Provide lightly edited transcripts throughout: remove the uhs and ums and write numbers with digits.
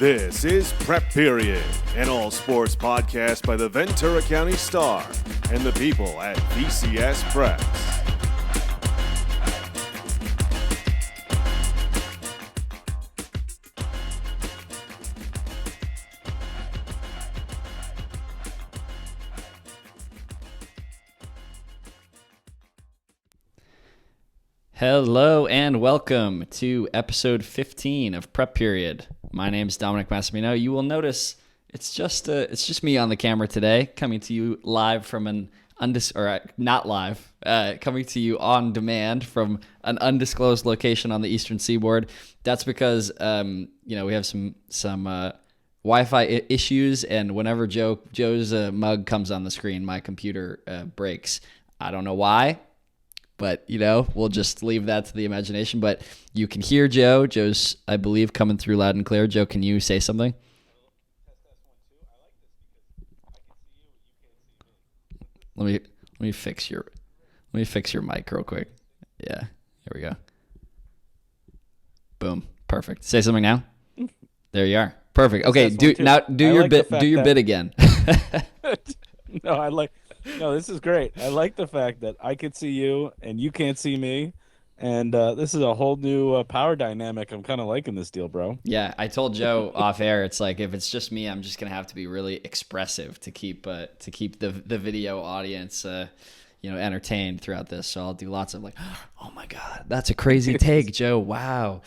This is Prep Period, an all-sports podcast by the Ventura County Star and the people at VCS Press. Hello and welcome to episode 15 of Prep Period. My name is Dominic Massimino. You will notice it's just me on the camera today, coming to you live from an coming to you on demand from an undisclosed location on the Eastern Seaboard. That's because we have some Wi-Fi issues, and whenever Joe's mug comes on the screen, my computer breaks. I don't know why. But, we'll just leave that to the imagination. But you can hear Joe. Joe's, I believe, coming through loud and clear. Joe, can you say something? Let me fix your mic real quick. Yeah, here we go. Boom, perfect. Say something now. There you are. Perfect. Okay, do your bit again. No, this is great. I like the fact that I could see you and you can't see me, and this is a whole new power dynamic. I'm kind of liking this deal, bro. Yeah, I told Joe off air. It's like if it's just me, I'm just gonna have to be really expressive to keep the video audience entertained throughout this. So I'll do lots of like, oh my god, that's a crazy take, Joe. Wow.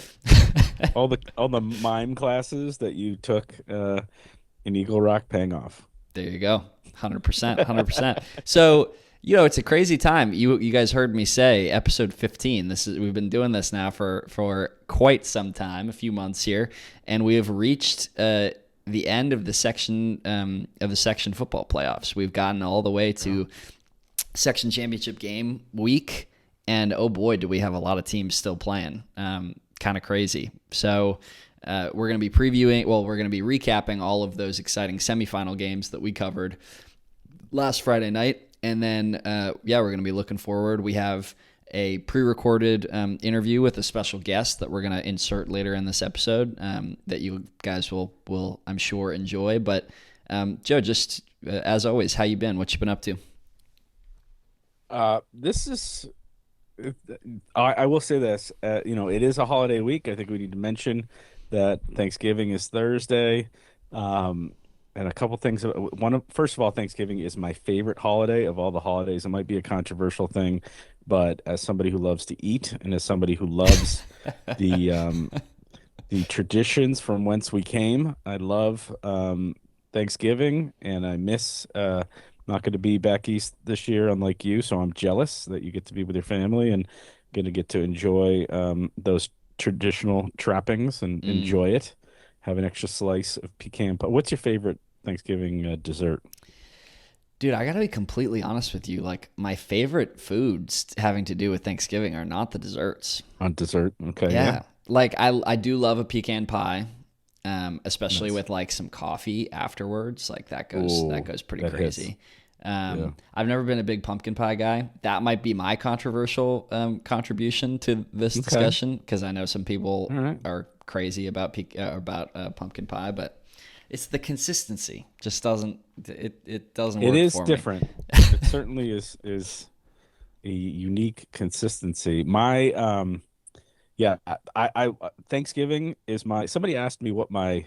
all the mime classes that you took in Eagle Rock paying off. There you go. 100%. So, it's a crazy time. You guys heard me say episode 15. We've been doing this now for quite some time, a few months here, and we have reached the end of the section football playoffs. We've gotten all the way to section championship game week, and oh boy, do we have a lot of teams still playing. Kind of crazy. So, we're going to be recapping all of those exciting semifinal games that we covered last Friday night. And then, we're going to be looking forward. We have a pre-recorded interview with a special guest that we're going to insert later in this episode that you guys will, I'm sure, enjoy. But, Joe, just as always, how you been? What you been up to? I will say this, it is a holiday week. I think we need to mention that Thanksgiving is Thursday. And a couple things. First of all, Thanksgiving is my favorite holiday of all the holidays. It might be a controversial thing, but as somebody who loves to eat and as somebody who loves the traditions from whence we came, I love Thanksgiving, and I miss not going to be back east this year, unlike you. So I'm jealous that you get to be with your family and going to get to enjoy those traditional trappings and enjoy it. Have an extra slice of pecan pie. What's your favorite Thanksgiving dessert? Dude, I gotta be completely honest with you. Like, my favorite foods having to do with Thanksgiving are not the desserts. On dessert, okay. Yeah. Like, I do love a pecan pie, especially with like some coffee afterwards. Like that goes pretty crazy. I've never been a big pumpkin pie guy. That might be my controversial contribution to this discussion, because I know some people are crazy about pumpkin pie, but it's the consistency. Just doesn't it doesn't work for me. It is different. It certainly is a unique consistency. My I Thanksgiving is somebody asked me I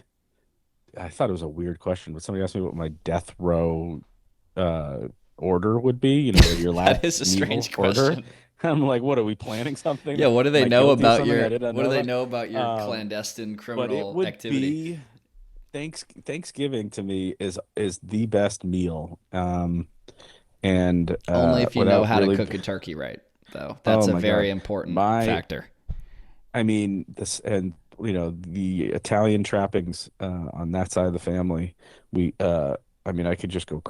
thought it was a weird question, but somebody asked me what my death row order would be, your last that is a strange order. question. I'm like, what are we planning something? Yeah, what do they know about your clandestine criminal but it would activity? Be, Thanksgiving to me is the best meal. And only if you know how to cook a turkey right, though. That's a very important factor. I mean, the Italian trappings on that side of the family. I could just go.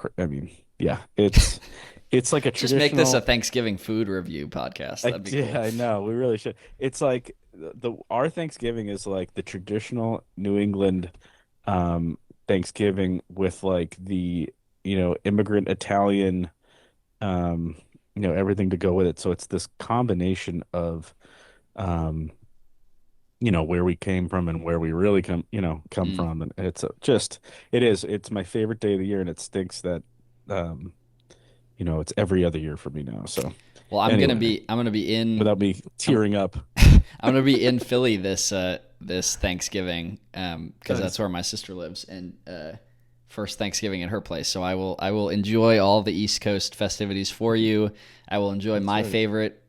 It's like a traditional. Just make this a Thanksgiving food review podcast. That'd be cool. I know, we really should. It's like our Thanksgiving is like the traditional New England Thanksgiving with like the immigrant Italian, everything to go with it. So it's this combination of where we came from and where we really come Mm. from. And it's my favorite day of the year, and it stinks that, um, it's every other year for me now. So Well, anyway, I'm gonna be in without me I'm tearing up, I'm gonna be in Philly this Thanksgiving because that's nice. where my sister lives, and first Thanksgiving at her place. So I will enjoy all the East Coast festivities for you. I will enjoy That's my right. favorite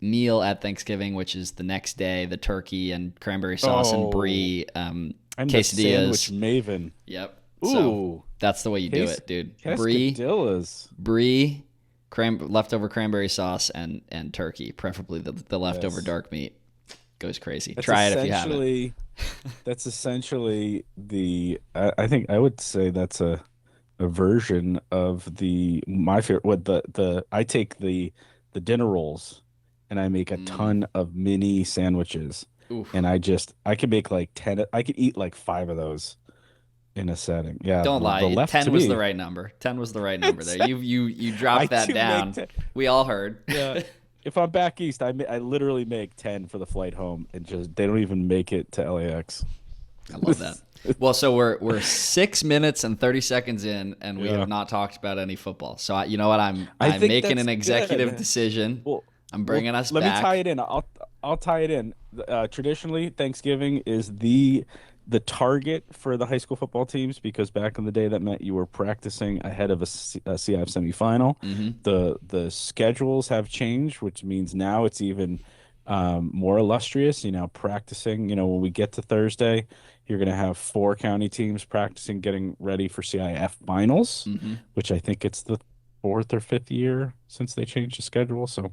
meal at Thanksgiving, which is the next day, the turkey and cranberry sauce and Oh, brie I'm the sandwich quesadillas. maven. Yep. So Ooh, that's the way you do case it, dude. cascadillas. Brie, leftover cranberry sauce, and turkey, preferably the leftover Yes. dark meat. Goes crazy. That's Try it if you haven't. essentially that's essentially I think I would say that's a version of the my favorite what the I take the dinner rolls and I make a Mm. ton of mini sandwiches, and Oof. I could make like 10. I could eat like five of those in a setting. Yeah, Don't the lie. left 10 to was the me. right number. 10 was the right number there. It's You I dropped that do make down. 10. We all heard. Yeah. If I'm back east, I literally make 10 for the flight home, and just they don't even make it to LAX. I love that. Well, so we're 6 minutes and 30 seconds in, and we have Yeah. not talked about any football. So you know what? I I'm think making that's an executive good. decision. Well, I'm well, bringing us let me tie back. it in. I'll tie it in. Traditionally, Thanksgiving is the target for the high school football teams, because back in the day that meant you were practicing ahead of a CIF semifinal. Hmm. The schedules have changed, which means now it's even more illustrious. Practicing. When we get to Thursday, you're going to have four county teams practicing, getting ready for CIF finals, Hmm. which I think it's the fourth or fifth year since they changed the schedule. So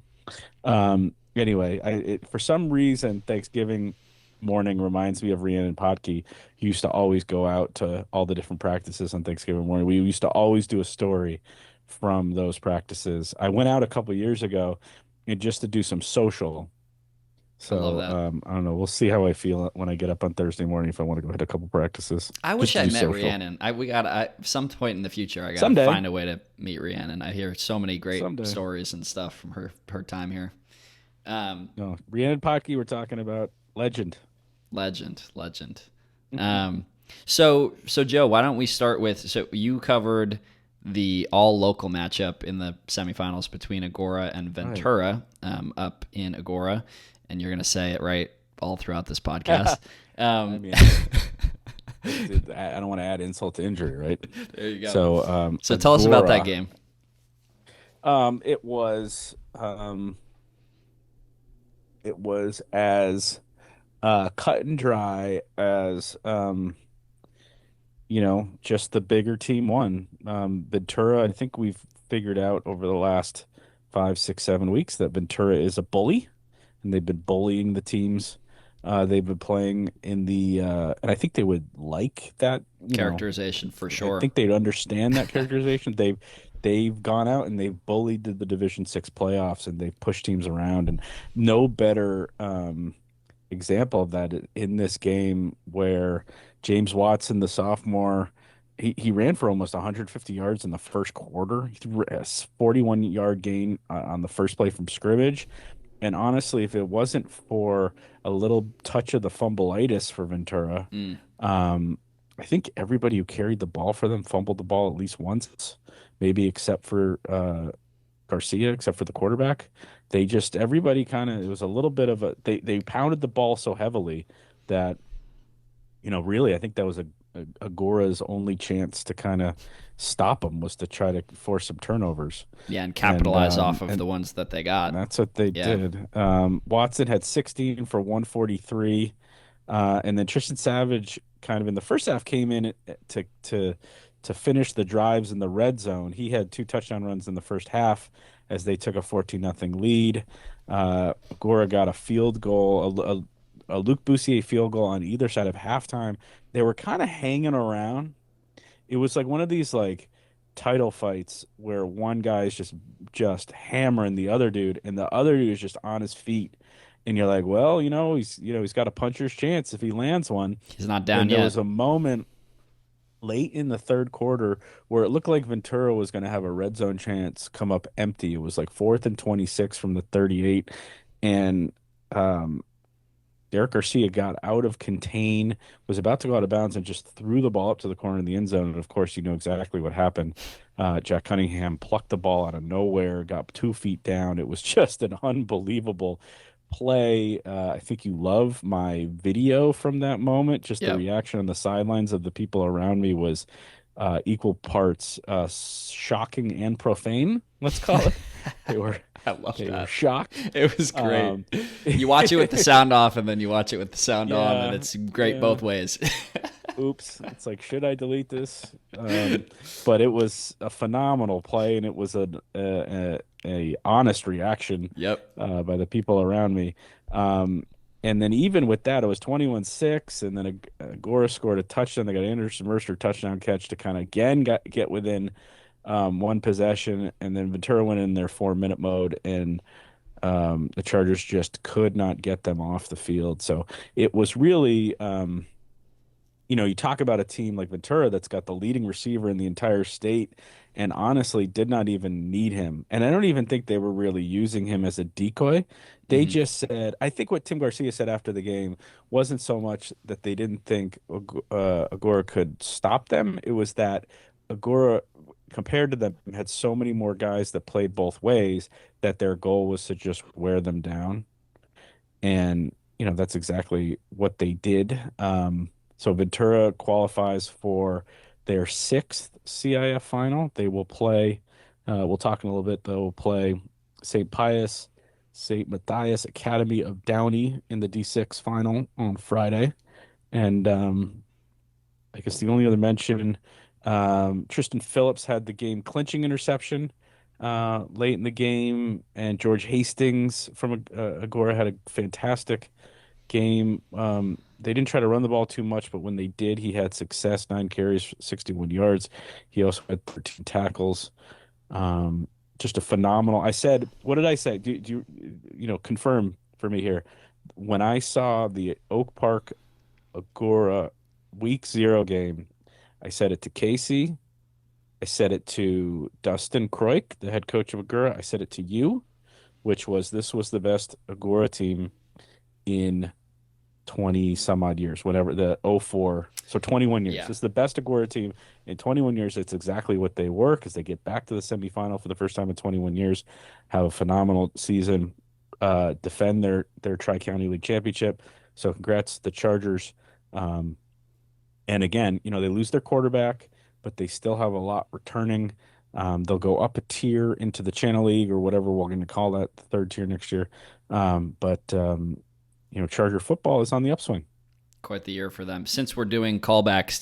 anyway, for some reason, Thanksgiving morning reminds me of Rhiannon Potke, who used to always go out to all the different practices on Thanksgiving morning. We used to always do a story from those practices. I went out a couple years ago and just to do some social. I love So that. I don't know. We'll see how I feel when I get up on Thursday morning, if I want to go hit a couple practices I wish just to I do met social. Rhiannon. We got some point in the future. I got to Someday, find a way to meet Rhiannon. I hear so many great someday. stories and stuff from her time here. Um, No, Rhiannon Potke, we're talking about legend. Legend, legend. Um, so Joe, why don't we start with so you covered the all local matchup in the semifinals between Agora and Right. Ventura, up in Agora, and you're gonna say it right all throughout this podcast. I Um, mean, I don't want to add insult to injury, right? there you go. So, So tell us about that Agora, game. it was as cut and dry as just the bigger team won. Ventura, I think we've figured out over the last 5, 6, 7 weeks that Ventura is a bully, and they've been bullying the teams. They've been playing in and I think they would like that. Characterization for I sure. think they'd understand that characterization. They've gone out and they've bullied the Division 6 playoffs, and they've pushed teams around, and no better example of that in this game, where James Watson, the sophomore, he ran for almost 150 yards in the first quarter. He threw a 41-yard gain on the first play from scrimmage. And honestly, if it wasn't for a little touch of the fumbleitis for Ventura, Mm. um, I think everybody who carried the ball for them fumbled the ball at least once, maybe except for Garcia, except for the quarterback. Everybody kind of, it was a little bit of they pounded the ball so heavily that, really, I think that was Agora's only chance to kind of stop them, was to try to force some turnovers. Yeah, and And capitalize off of the ones that they got. that's what they Yeah, did. Watson had 16 for 143. And then Tristan Savage kind of in the first half came in to finish the drives in the red zone. He had two touchdown runs in the first half as they took a 14-0 lead. Gora got a field goal, a Luke Boussier field goal on either side of halftime. They were kind of hanging around. It was like one of these like title fights where one guy is just hammering the other dude, and the other dude is just on his feet, and you're like, well, he's got a puncher's chance if he lands one. he's not down And there yet. was a moment late in the third quarter where it looked like Ventura was going to have a red zone chance come up empty. It was like 4th and 26 from the 38, and um, Derek Garcia got out of contain, was about to go out of bounds, and just threw the ball up to the corner of the end zone. And of course, you know exactly what happened. Jack Cunningham plucked the ball out of nowhere, got 2 feet down. It was just an unbelievable play. I think you love my video from that moment. Just the Yep. reaction on the sidelines of the people around me was equal parts shocking and profane, let's call it. They were I love they were that. shocked. It was great. Um, You watch it with the sound off, and then you watch it with the sound on, and yeah, it's great yeah. both ways. Oops. It's like, should I delete this? But it was a phenomenal play, and it was a honest reaction Yep. by the people around me. Um, and then even with that, it was 21-6, and then Agora scored a touchdown. They got Anderson Mercer touchdown catch to kind of again get within one possession, and then Ventura went in their 4-minute mode, and the Chargers just could not get them off the field. So it was really, you talk about a team like Ventura that's got the leading receiver in the entire state and honestly did not even need him. And I don't even think they were really using him as a decoy. They Hmm. just said, I think what Tim Garcia said after the game wasn't so much that they didn't think Agora could stop them. It was that Agora, compared to them, had so many more guys that played both ways that their goal was to just wear them down. And that's exactly what they did. So Ventura qualifies for their sixth CIF final. They will play. We'll talk in a little bit. They'll play St. Pius, St. Matthias Academy of Downey in the D6 final on Friday. And I guess the only other mention, Tristan Phillips had the game clinching interception late in the game, and George Hastings from Agora had a fantastic game. They didn't try to run the ball too much, but when they did, he had success. 9 carries, 61 yards. He also had 13 tackles. Just a phenomenal. I said, what did I say? Do confirm for me here? When I saw the Oak Park Agora Week 0 game, I said it to Casey. I said it to Dustin Croik, the head coach of Agora. I said it to you, which was this was the best Agora team in 20 some odd years, whatever the '04. So 21 years. Yeah. This is the best Agora team in 21 years. It's exactly what they were because they get back to the semifinal for the first time in 21 years, have a phenomenal season, defend their Tri-County League championship. So congrats to the Chargers. And again, they lose their quarterback, but they still have a lot returning. They'll go up a tier into the Channel League or whatever we're going to call that, the third tier next year. But Charger football is on the upswing. Quite the year for them. Since we're doing callbacks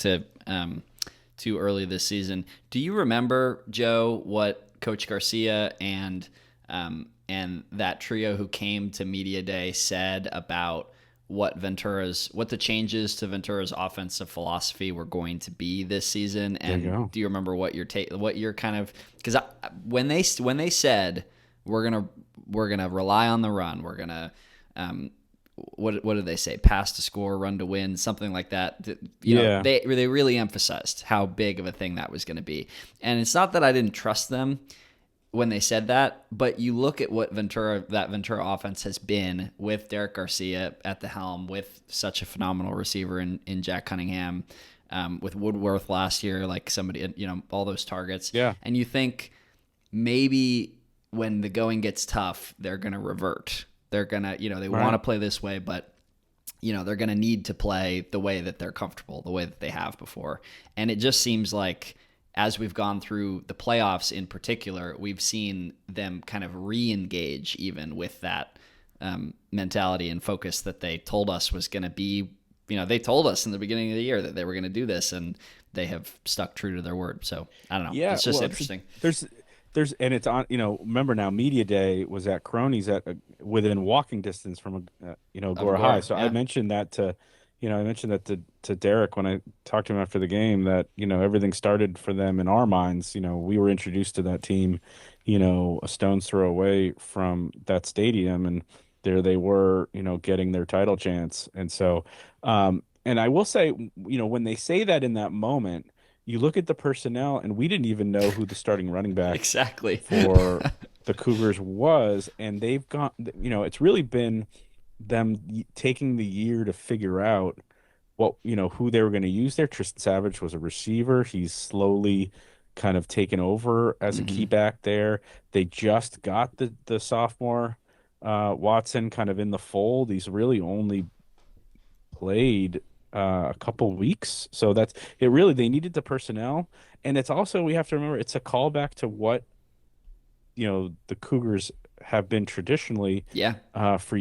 to early this season, do you remember, Joe, what Coach Garcia and that trio who came to Media Day said about what the changes to Ventura's offensive philosophy were going to be this season? There you And go. do you remember what your kind of, because when they said we're gonna rely on the run, we're gonna what did they say? Pass to score, run to win, something like that. Yeah. They really emphasized how big of a thing that was going to be. And it's not that I didn't trust them when they said that, but you look at what that Ventura offense has been with Derek Garcia at the helm, with such a phenomenal receiver in Jack Cunningham, with Woodworth last year, like somebody, all those targets. Yeah. And you think maybe when the going gets tough, they're going to revert. They're going to, they want to play this way, but they're going to need to play the way that they're comfortable, the way that they have before. And it just seems like as we've gone through the playoffs in particular, we've seen them kind of re-engage even with that mentality and focus that they told us was going to be, they told us in the beginning of the year that they were going to do this, and they have stuck true to their word. So I don't know. Yeah, It's just well, interesting. and it's on. Remember now, Media Day was at Cronies at within walking distance from Agora High. Gore, So I yeah. mentioned that to Derek when I talked to him after the game that everything started for them in our minds. We were introduced to that team, a stone's throw away from that stadium, and there they were, getting their title chance. And so, and I will say, when they say that in that moment. You look at the personnel, and we didn't even know who the starting running back Exactly. for the Cougars was, and they've gone, it's really been them taking the year to figure out who they were going to use there. Tristan Savage was a receiver. He's slowly kind of taken over as a key Hmm. back there. They just got the sophomore Watson kind of in the fold. He's really only played a couple weeks, so that's it. Really, they needed the personnel, and it's also we have to remember it's a callback to what the Cougars have been traditionally Yeah. for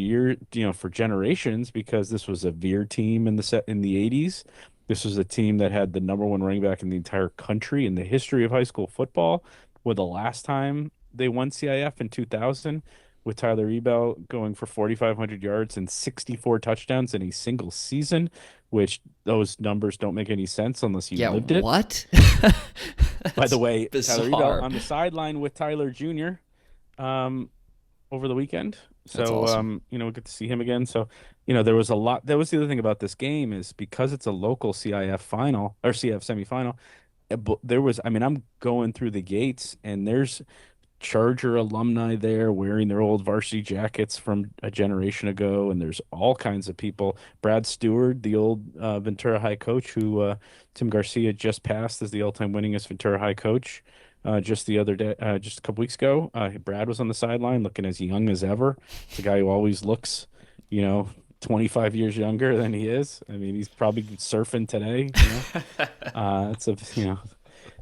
generations, because this was a veer team in the 80s. This was a team that had the number one running back in the entire country in the history of high school football. With the last time they won CIF in 2000, with Tyler Ebel going for 4,500 yards and 64 touchdowns in a single season, which those numbers don't make any sense unless you Yeah. lived it. What? By the That's way, Tyler Ebel bizarre. on the sideline with Tyler Jr. Um, over the weekend. That's So, awesome. we get to see him again. So, there was a lot. That was the other thing about this game, is because it's a local CIF final or CIF semifinal. There was, I mean, I'm going through the gates and there's Charger alumni there wearing their old varsity jackets from a generation ago, and there's all kinds of people. Brad Stewart, the old Ventura High coach, who Tim Garcia just passed as the all-time winningest Ventura High coach, just the other day, just a couple weeks ago. Brad was on the sideline, looking as young as ever. The guy who always looks, you know, 25 years younger than he is. I mean, he's probably surfing today. It's a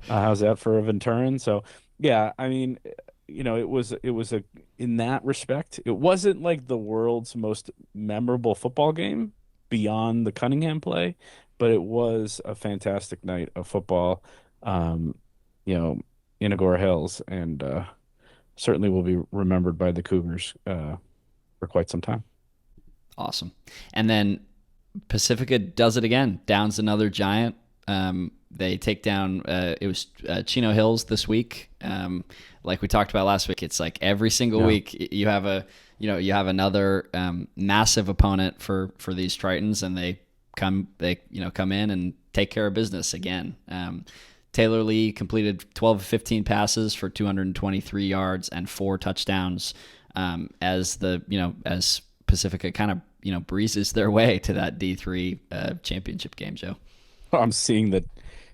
how's that for a Venturan? So yeah, I mean, it was a in that respect, it wasn't like the world's most memorable football game beyond the Cunningham play, but it was a fantastic night of football, um, you know, in Agora Hills, and certainly will be remembered by the Cougars for quite some time. Awesome. And then Pacifica does it again. Downs another giant. They take down. It was Chino Hills this week. Like we talked about last week, it's like every single Yeah. week you have another massive opponent for these Tritons, and they come in and take care of business again. Taylor Lee completed 12 of 15 passes for 223 yards and 4 touchdowns. As Pacifica kind of breezes their way to that D3 championship game, Joe. I'm seeing that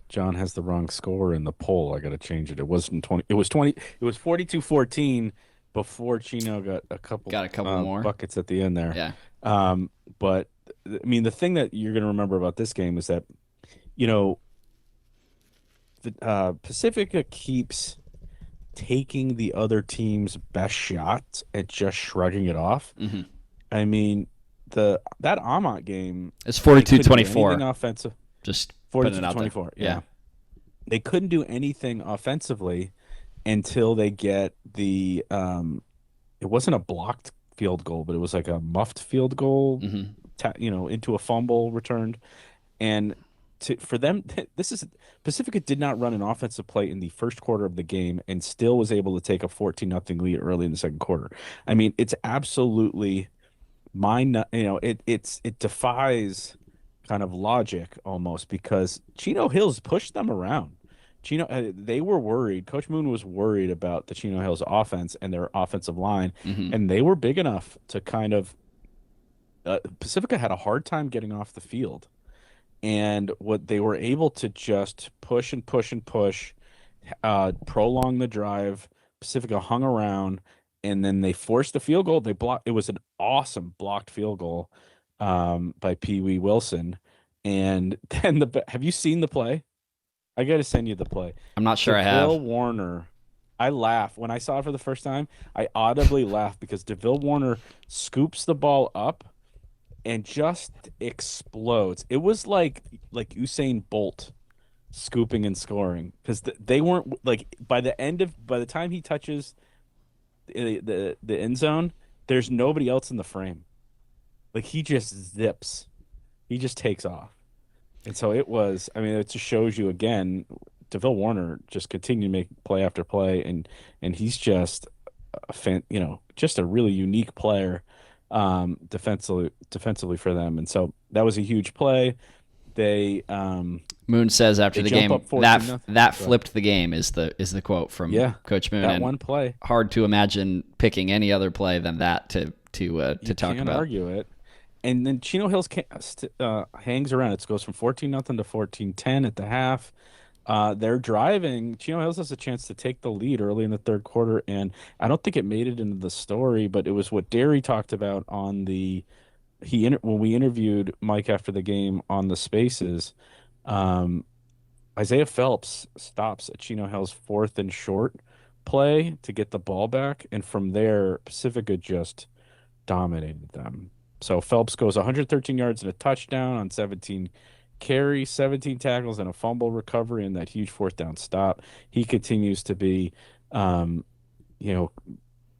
John has the wrong score in the poll. I got to change it. It wasn't 20. It was 20. It was 42-14 before Chino got a couple Got a couple more. buckets at the end there. Yeah. But I mean, the thing that you're going to remember about this game is that, you know, the Pacifica keeps taking the other team's best shot at just shrugging it off. Mm-hmm. I mean, that Amat game, It's they couldn't do 42-24. anything offensive. Just putting 42 it to out there. 24. Yeah. They couldn't do anything offensively until they get it wasn't a blocked field goal, but it was like a muffed field goal, Mm-hmm. into a fumble returned. And for them, Pacifica did not run an offensive play in the first quarter of the game and still was able to take a 14-0 lead early in the second quarter. I mean, it's absolutely it defies kind of logic almost, because Chino Hills pushed them around. They were worried. Coach Moon was worried about the Chino Hills offense and their offensive line, Mm-hmm. and they were big enough to kind of. Pacifica had a hard time getting off the field, and what they were able to just push and push and push, prolong the drive. Pacifica hung around, and then they forced the field goal. They blocked. It was an awesome blocked field goal, by Pee Wee Wilson, and then have you seen the play? I got to send you the play. I'm not sure I DeVille have. Warner. I laugh when I saw it for the first time. I audibly laughed because DeVille Warner scoops the ball up and just explodes. It was like Usain Bolt scooping and scoring, because they weren't like by the time he touches the end zone, there's nobody else in the frame. Like he just zips, he just takes off. And so it was, I mean, it just shows you again, DeVille Warner just continued to make play after play, and he's just just a really unique player, defensively for them. And so that was a huge play. They Moon says after they the jump game up 14-0. that flipped the game is the quote from Yeah, Coach Moon. that And one play. hard to imagine picking any other play than that to You talk can't about. argue it. and then Chino Hills hangs around. It goes from 14-0 to 14-10 at the half. They're driving. Chino Hills has a chance to take the lead early in the third quarter, and I don't think it made it into the story, but it was what Derry talked about on when we interviewed Mike after the game on the Spaces. Um, Isaiah Phelps stops a Chino Hills 4th and short play to get the ball back, and from there, Pacifica just dominated them. So Phelps goes 113 yards and a touchdown on 17 carries, 17 tackles, and a fumble recovery, and that huge 4th down stop. He continues to be, um, you know,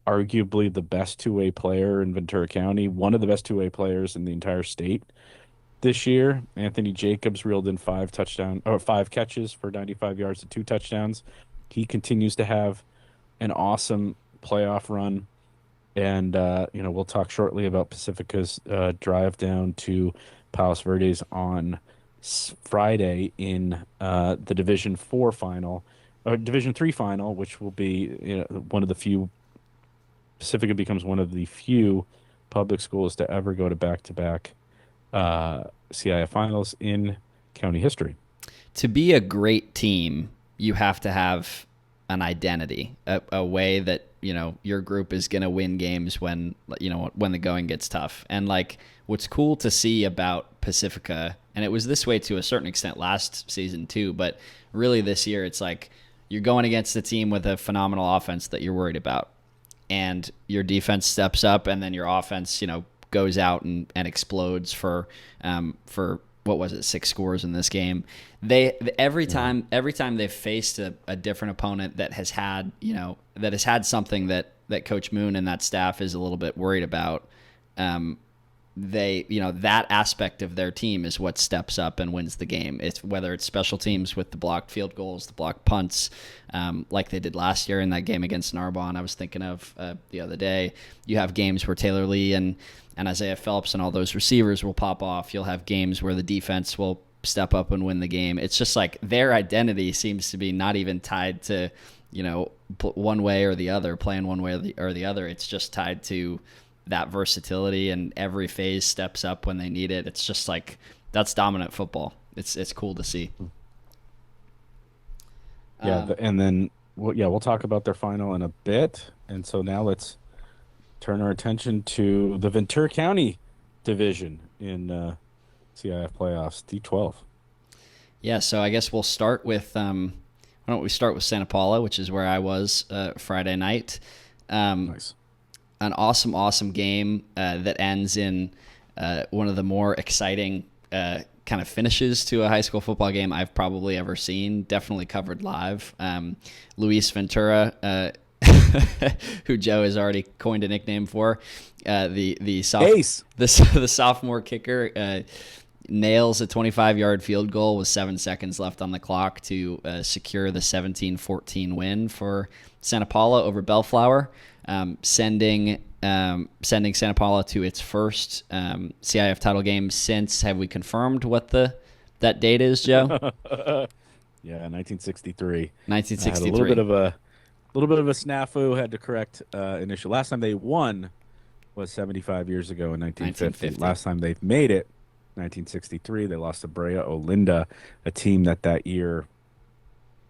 arguably the best two-way player in Ventura County, one of the best two-way players in the entire state this year. Anthony Jacobs reeled in 5 catches for 95 yards and 2 touchdowns. He continues to have an awesome playoff run. And, we'll talk shortly about Pacifica's drive down to Palos Verdes on Friday in the Division 4 final, or Division 3 final, which will be one of the few. Pacifica becomes one of the few public schools to ever go to back-to-back CIF finals in county history. To be a great team, you have to have an identity, a way that your group is going to win games when the going gets tough. And like, what's cool to see about Pacifica, and it was this way to a certain extent last season too, but really this year it's like you're going against a team with a phenomenal offense that you're worried about, and your defense steps up, and then your offense goes out and explodes for what was it, 6 scores in this game. Every time they've faced a different opponent that has had something that Coach Moon and that staff is a little bit worried about, that aspect of their team is what steps up and wins the game. It's whether it's special teams with the blocked field goals, the blocked punts, like they did last year in that game against Narbonne I was thinking of the other day. You have games where Taylor Lee and Isaiah Phelps and all those receivers will pop off. You'll have games where the defense will step up and win the game. It's just like their identity seems to be not even tied to, one way or the other, playing one way or the other. It's just tied to that versatility, and every phase steps up when they need it. It's just like, that's dominant football. It's cool to see. Yeah, and then we'll talk about their final in a bit. And so now let's turn our attention to the Ventura County division in CIF playoffs, D12. Yeah, so I guess we'll start with why don't we start with Santa Paula, which is where I was Friday night. Nice. An awesome game that ends in one of the more exciting kind of finishes to a high school football game I've probably ever seen. Definitely covered live. Luis Ventura, who Joe has already coined a nickname for, the sophomore kicker, nails a 25-yard field goal with 7 seconds left on the clock to secure the 17-14 win for Santa Paula over Bellflower, sending Santa Paula to its first CIF title game since. Have we confirmed what that date is, Joe? Yeah, 1963. 1963. A little bit of a snafu. Had to correct initial. Last time they won was 75 years ago in 1950. Last time they've made it, 1963. They lost to Brea Olinda, a team that year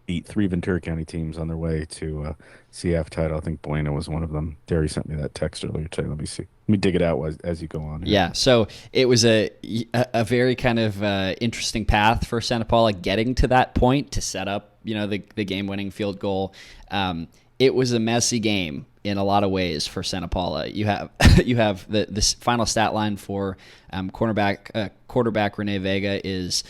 beat 3 Ventura County teams on their way to CF title. I think Buena was one of them. Derry sent me that text earlier today. Let me see. Let me dig it out as you go on here. Yeah, so it was a very kind of interesting path for Santa Paula getting to that point to set up, the game-winning field goal. It was a messy game in a lot of ways for Santa Paula. You have the final stat line for quarterback Rene Vega is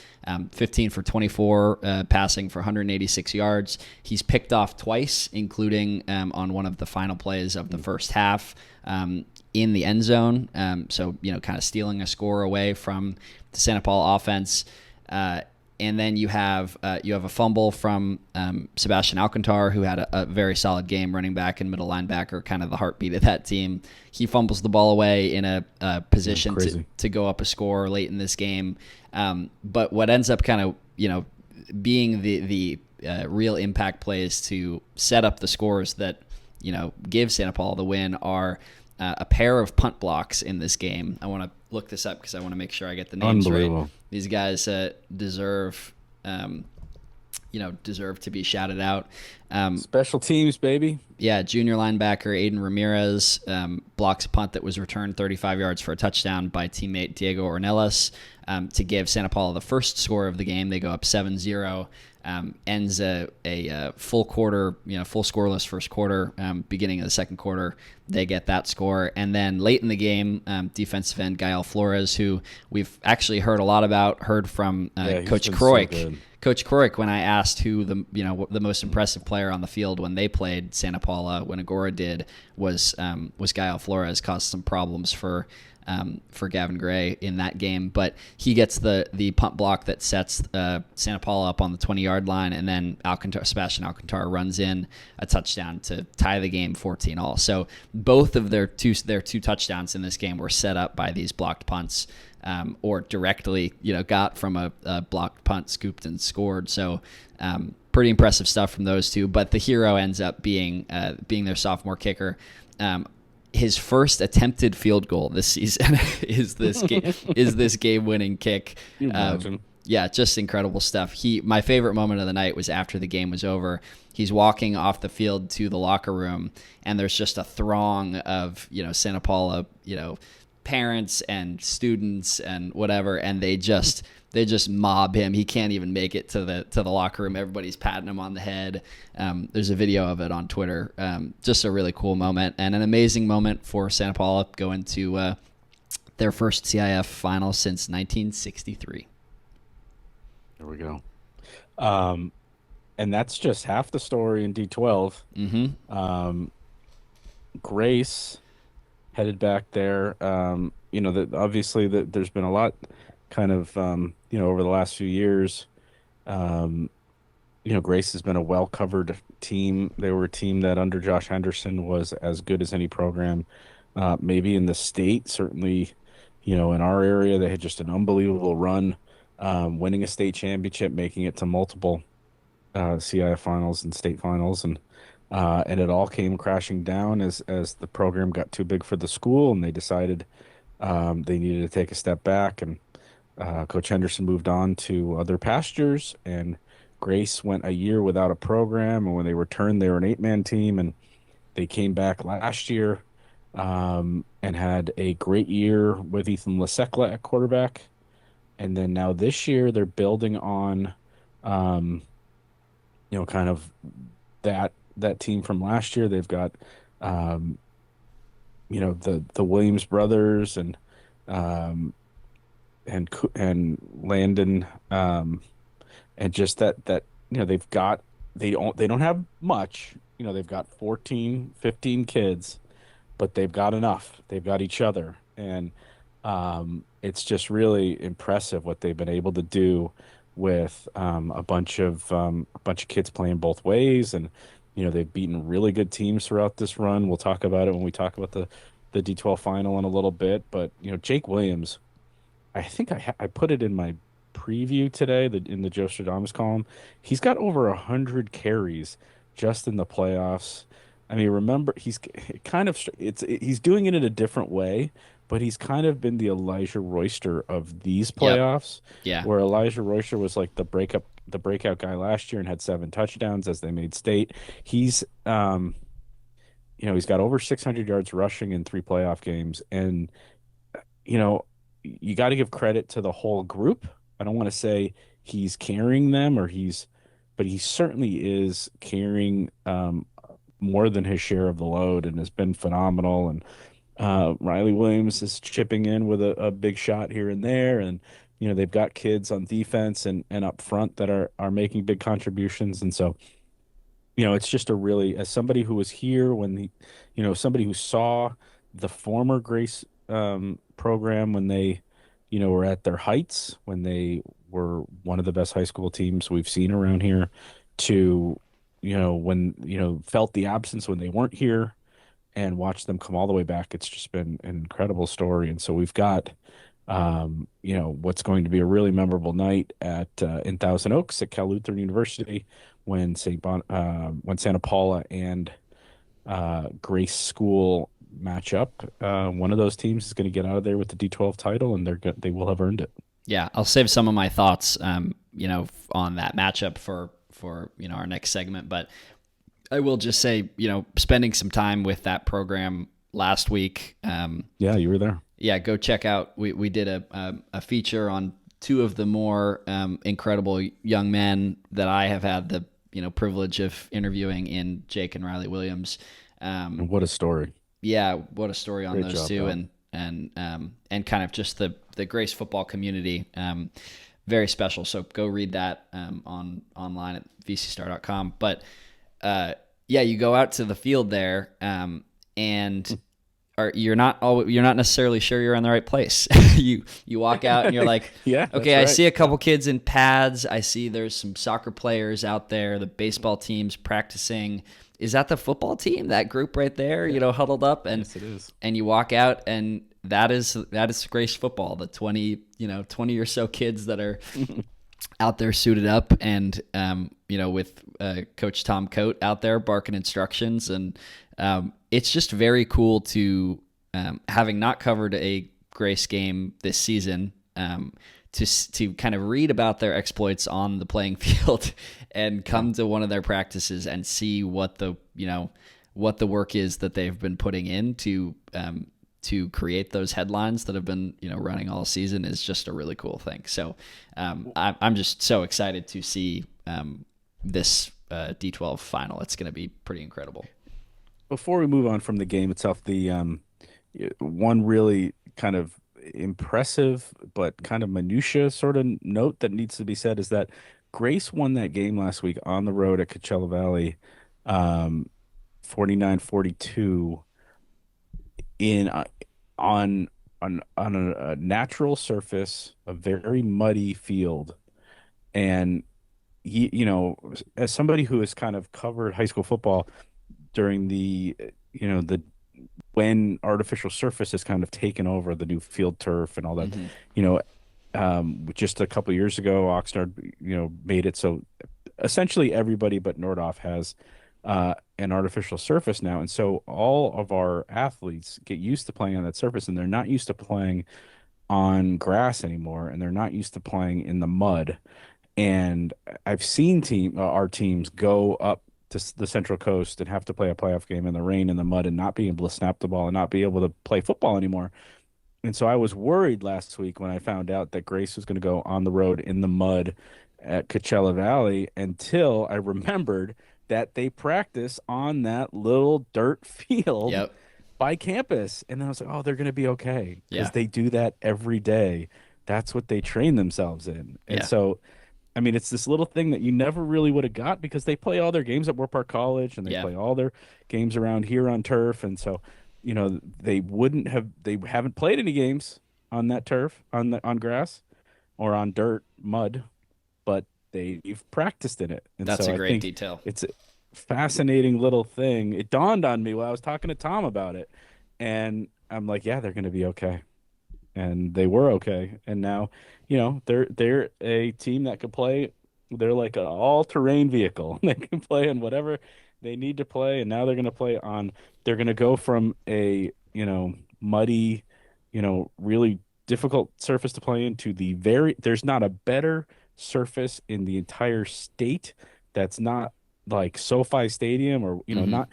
15 for 24, passing for 186 yards. He's picked off twice, including on one of the final plays of the first half in the end zone. So kind of stealing a score away from the Santa Paula offense. And then you have a fumble from Sebastian Alcantar, who had a very solid game, running back and middle linebacker, kind of the heartbeat of that team. He fumbles the ball away in a position to go up a score late in this game. But what ends up kind of being the real impact plays to set up the scores that give Santa Paula the win are a pair of punt blocks in this game. I want to look this up because I want to make sure I get the names right. Unbelievable. These guys deserve, deserve to be shouted out. Special teams, baby. Yeah, junior linebacker Aiden Ramirez blocks a punt that was returned 35 yards for a touchdown by teammate Diego Ornelas to give Santa Paula the first score of the game. They go up 7-0. Ends a full quarter, full scoreless first quarter. Beginning of the second quarter, they get that score. And then late in the game, defensive end Gael Flores, who we've actually heard a lot about, heard from Coach Kroik. Coach Kroik, when I asked who the most impressive player on the field when they played Santa Paula, when Agora did, was Gael Flores. Caused some problems for Gavin Gray in that game, but he gets the punt block that sets Santa Paula up on the 20-yard line, and then Sebastian Alcantara runs in a touchdown to tie the game 14-all. So both of their two touchdowns in this game were set up by these blocked punts, or directly got from a blocked punt, scooped and scored. So pretty impressive stuff from those two. But the hero ends up being their sophomore kicker. His first attempted field goal this season is this game-winning kick. You imagine. Yeah, just incredible stuff. My favorite moment of the night was after the game was over. He's walking off the field to the locker room, and there's just a throng of Santa Paula parents and students and whatever, and they just mob him. He can't even make it to the locker room. Everybody's patting him on the head. There's a video of it on Twitter. Just a really cool moment and an amazing moment for Santa Paula going to their first CIF final since 1963. There we go. And that's just half the story in D12. Mm-hmm. Grace headed back there. Obviously there's been a lot kind of, over the last few years. Grace has been a well-covered team. They were a team that under Josh Henderson was as good as any program, maybe in the state. Certainly, in our area, they had just an unbelievable run, winning a state championship, making it to multiple CIF finals and state finals, and it all came crashing down as the program got too big for the school, and they decided they needed to take a step back, and Coach Henderson moved on to other pastures, and Grace went a year without a program, and when they returned, they were an 8-man team, and they came back last year and had a great year with Ethan Lasekla at quarterback, and then now this year they're building on, kind of that team from last year. They've got, the Williams brothers and Landon, and just that they don't have much. They've got 14, 15 kids, but they've got enough. They've got each other, and it's just really impressive what they've been able to do with a bunch of kids playing both ways, and they've beaten really good teams throughout this run. We'll talk about it when we talk about the D12 final in a little bit, but Jake Williams, I think I put it in my preview today in the Joe Stradamus column. He's got over 100 carries just in the playoffs. I mean, remember, he's doing it in a different way, but he's kind of been the Elijah Royster of these playoffs. Yep. Yeah. Where Elijah Royster was like the breakout guy last year and had 7 touchdowns as they made state. He's he's got over 600 yards rushing in 3 playoff games, and you got to give credit to the whole group. I don't want to say he's carrying them but he certainly is carrying more than his share of the load and has been phenomenal. And Riley Williams is chipping in with a big shot here and there. And, they've got kids on defense and up front that are making big contributions. And so, it's just as somebody who was here when somebody who saw the former Grace program when they, were at their heights, when they were one of the best high school teams we've seen around here, to, when, felt the absence when they weren't here and watched them come all the way back. It's just been an incredible story. And so we've got, what's going to be a really memorable night in Thousand Oaks at Cal Lutheran University when Santa Paula and Grace School match up. One of those teams is going to get out of there with the D12 title, and they will have earned it. Yeah, I'll save some of my thoughts, on that matchup for our next segment. But I will just say, spending some time with that program last week. Yeah, you were there. Yeah, go check out. We did a feature on two of the more incredible young men that I have had the privilege of interviewing in Jake and Riley Williams. And what a story! Yeah, what a story on Great those job, two, Bob. and kind of just the Grace football community. Very special. So go read that online at vcstar.com. But yeah, you go out to the field there, and you're not necessarily sure you're in the right place. you walk out and you're like, Yeah, okay, that's I see a couple kids in pads. I see there's some soccer players out there, the baseball teams practicing. Is that the football team? That group right there, huddled up, and Yes, it is. and you walk out, and that is Grace football. The 20 or so kids that are out there suited up, and with Coach Tom Coate out there barking instructions, and it's just very cool to having not covered a Grace game this season, to kind of read about their exploits on the playing field and come to one of their practices and see what the work is that they've been putting in to create those headlines that have been running all season is just a really cool thing. So I'm just so excited to see this D12 final. It's going to be pretty incredible. Before we move on from the game itself, the one really kind of impressive but kind of minutia sort of note that needs to be said is that Grace won that game last week on the road at Coachella Valley, 49-42 in on a natural surface, a very muddy field. And as somebody who has kind of covered high school football during the when artificial surface has kind of taken over the new field turf and all that, Mm-hmm. Just a couple of years ago, Oxnard, made it so essentially everybody but Nordhoff has an artificial surface now. And so all of our athletes get used to playing on that surface, and they're not used to playing on grass anymore, and they're not used to playing in the mud. And I've seen our teams go up to the Central Coast and have to play a playoff game in the rain and the mud and not being able to snap the ball and not be able to play football anymore. And so I was worried last week when I found out that Grace was going to go on the road in the mud at Coachella Valley, until I remembered that they practice on that little dirt field Yep. by campus. And then I was like, oh, they're going to be okay, because Yeah. they do that every day. That's what they train themselves in. And Yeah. so, I mean, it's this little thing that you never really would have got, because they play all their games at Moore Park College, and they Yeah. play all their games around here on turf. And so, they haven't played any games on that turf, on grass or on dirt, mud, but they've practiced in it. And That's so a I great think detail. it's a fascinating little thing. It dawned on me while I was talking to Tom about it, and I'm like, yeah, they're going to be okay. And they were okay. And now, they're a team that could play. They're like an all-terrain vehicle. They can play in whatever they need to play. And now they're going to play on. They're going to go from a muddy, really difficult surface to play in, to there's not a better surface in the entire state that's not like SoFi Stadium, or Mm-hmm. not,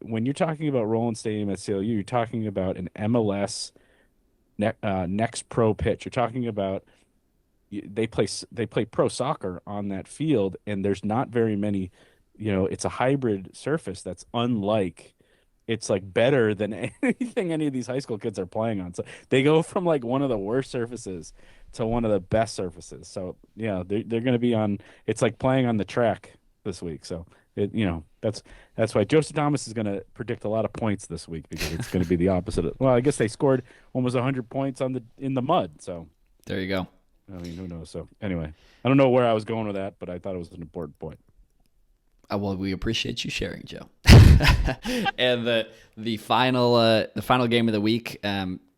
when you're talking about Roland Stadium at CLU, you're talking about an MLS next pro pitch. You're talking about they play pro soccer on that field, and there's not very many. It's a hybrid surface that's unlike. It's like better than anything any of these high school kids are playing on. So they go from like one of the worst surfaces to one of the best surfaces. So yeah, they're going to be on. It's like playing on the track this week. So that's why Joseph Thomas is going to predict a lot of points this week, because it's going to be the opposite. Well, I guess they scored almost 100 points in the mud. So There you go. I mean, who knows? So anyway, I don't know where I was going with that, but I thought it was an important point. Well, we appreciate you sharing, Joe. And the final game of the week,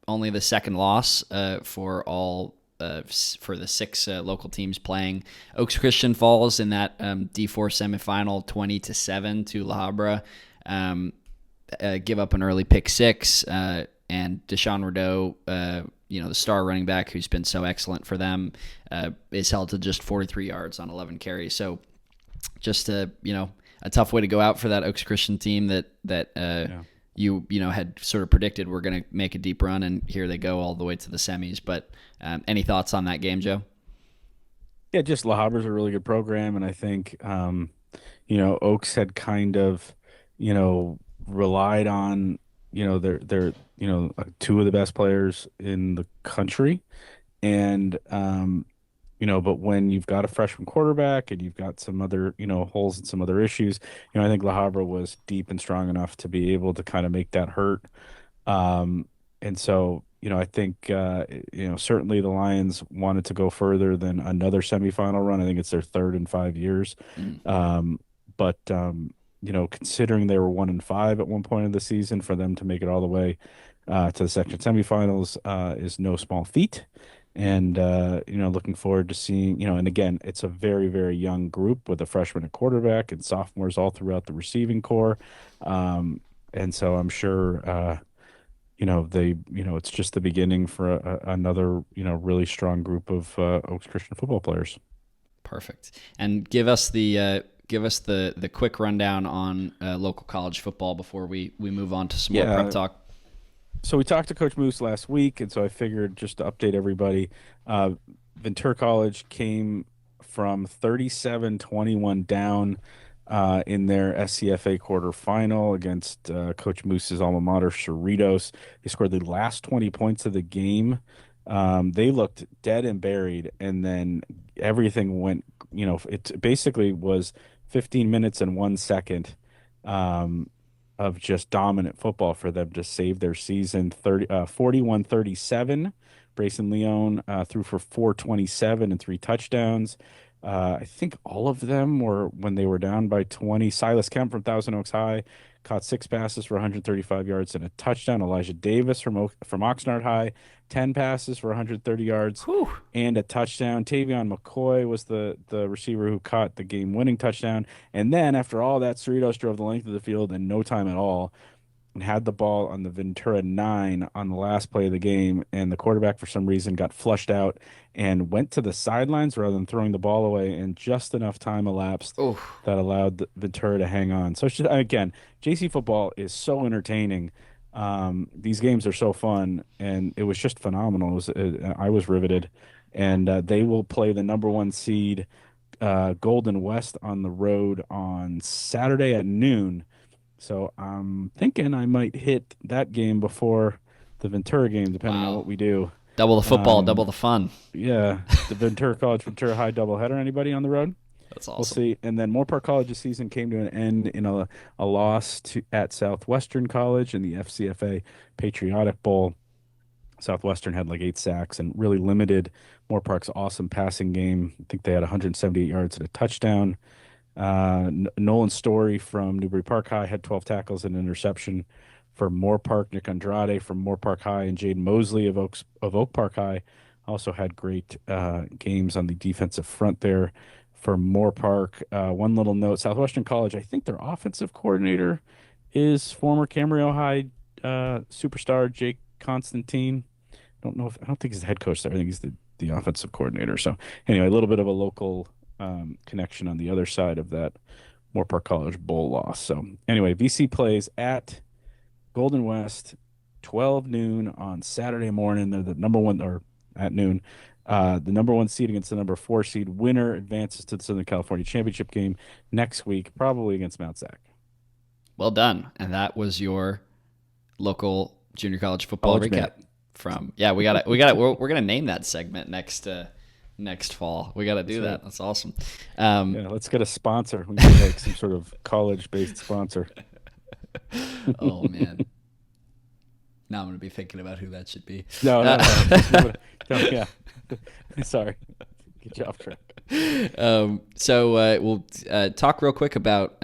only the second loss for the six local teams playing. Oaks Christian falls in that D4 semifinal 20-7 to La Habra. give up an early pick six, and Deshaun Rideau, the star running back who's been so excellent for them, is held to just 43 yards on 11 carries. So just a tough way to go out for that Oaks Christian team that you had sort of predicted we're going to make a deep run, and here they go all the way to the semis. But any thoughts on that game, Joe? Yeah, just La Habra's a really good program, and I think Oaks had kind of relied on their two of the best players in the country, and but when you've got a freshman quarterback and you've got some other, holes and some other issues, I think La Habra was deep and strong enough to be able to kind of make that hurt. And so, I think, certainly the Lions wanted to go further than another semifinal run. I think it's their third in 5 years. But considering they were 1-5 at one point of the season, for them to make it all the way to the section semifinals is no small feat. And, looking forward to seeing, and again, it's a very, very young group with a freshman at quarterback and sophomores all throughout the receiving core. And so I'm sure, it's just the beginning for another, really strong group of Oaks Christian football players. Perfect. And give us the quick rundown on local college football before we move on to some more prep talk. So we talked to Coach Moose last week, and so I figured just to update everybody, Ventura College came from 37-21 down in their SCFA quarterfinal against Coach Moose's alma mater, Cerritos. They scored the last 20 points of the game. They looked dead and buried, and then everything went, it basically was 15 minutes and 1 second of just dominant football for them to save their season. 41-37. Brayson Leon threw for 427 and 3 touchdowns. I think all of them were when they were down by 20. Silas Kemp from Thousand Oaks High caught 6 passes for 135 yards and a touchdown. Elijah Davis from Oxnard High, 10 passes for 130 yards and a touchdown. Tavion McCoy was the receiver who caught the game-winning touchdown. And then after all that, Cerritos drove the length of the field in no time at all and had the ball on the Ventura 9 on the last play of the game, and the quarterback for some reason got flushed out and went to the sidelines rather than throwing the ball away, and just enough time elapsed that allowed the Ventura to hang on. So it's just, again, JC football is so entertaining. These games are so fun, and it was just phenomenal. I was riveted, and they will play the number 1 seed Golden West on the road on Saturday at noon. So I'm thinking I might hit that game before the Ventura game, depending on what we do. Double the football, double the fun. Yeah, the Ventura College Ventura High doubleheader. Anybody on the road? That's awesome. We'll see. And then Moore Park College's season came to an end in a loss at Southwestern College in the FCFA Patriotic Bowl. Southwestern had like 8 sacks and really limited Moore Park's awesome passing game. I think they had 178 yards and a touchdown. Nolan Story from Newbury Park High had 12 tackles and an interception. For Moore Park, Nick Andrade from Moore Park High and Jaden Mosley of Oak Park High also had great games on the defensive front there. For Moore Park, one little note: Southwestern College, I think their offensive coordinator is former Camarillo High superstar Jake Constantine. I don't think he's the head coach there. I think he's the offensive coordinator. So anyway, a little bit of a local connection on the other side of that Moore Park College bowl loss. So anyway, VC plays at Golden West, 12 noon on Saturday morning. They're the number 1, or at noon. The number 1 seed against the number 4 seed. Winner advances to the Southern California Championship game next week, probably against Mount Sac. Well done. And that was your local junior college football recap from. Yeah, we got it. We're gonna name that segment next fall. We got to do that. That's awesome. Let's get a sponsor. We need like some sort of college-based sponsor. Oh man. Now I'm going to be thinking about who that should be. No. Yeah. Sorry. Get you off track. So we'll talk real quick about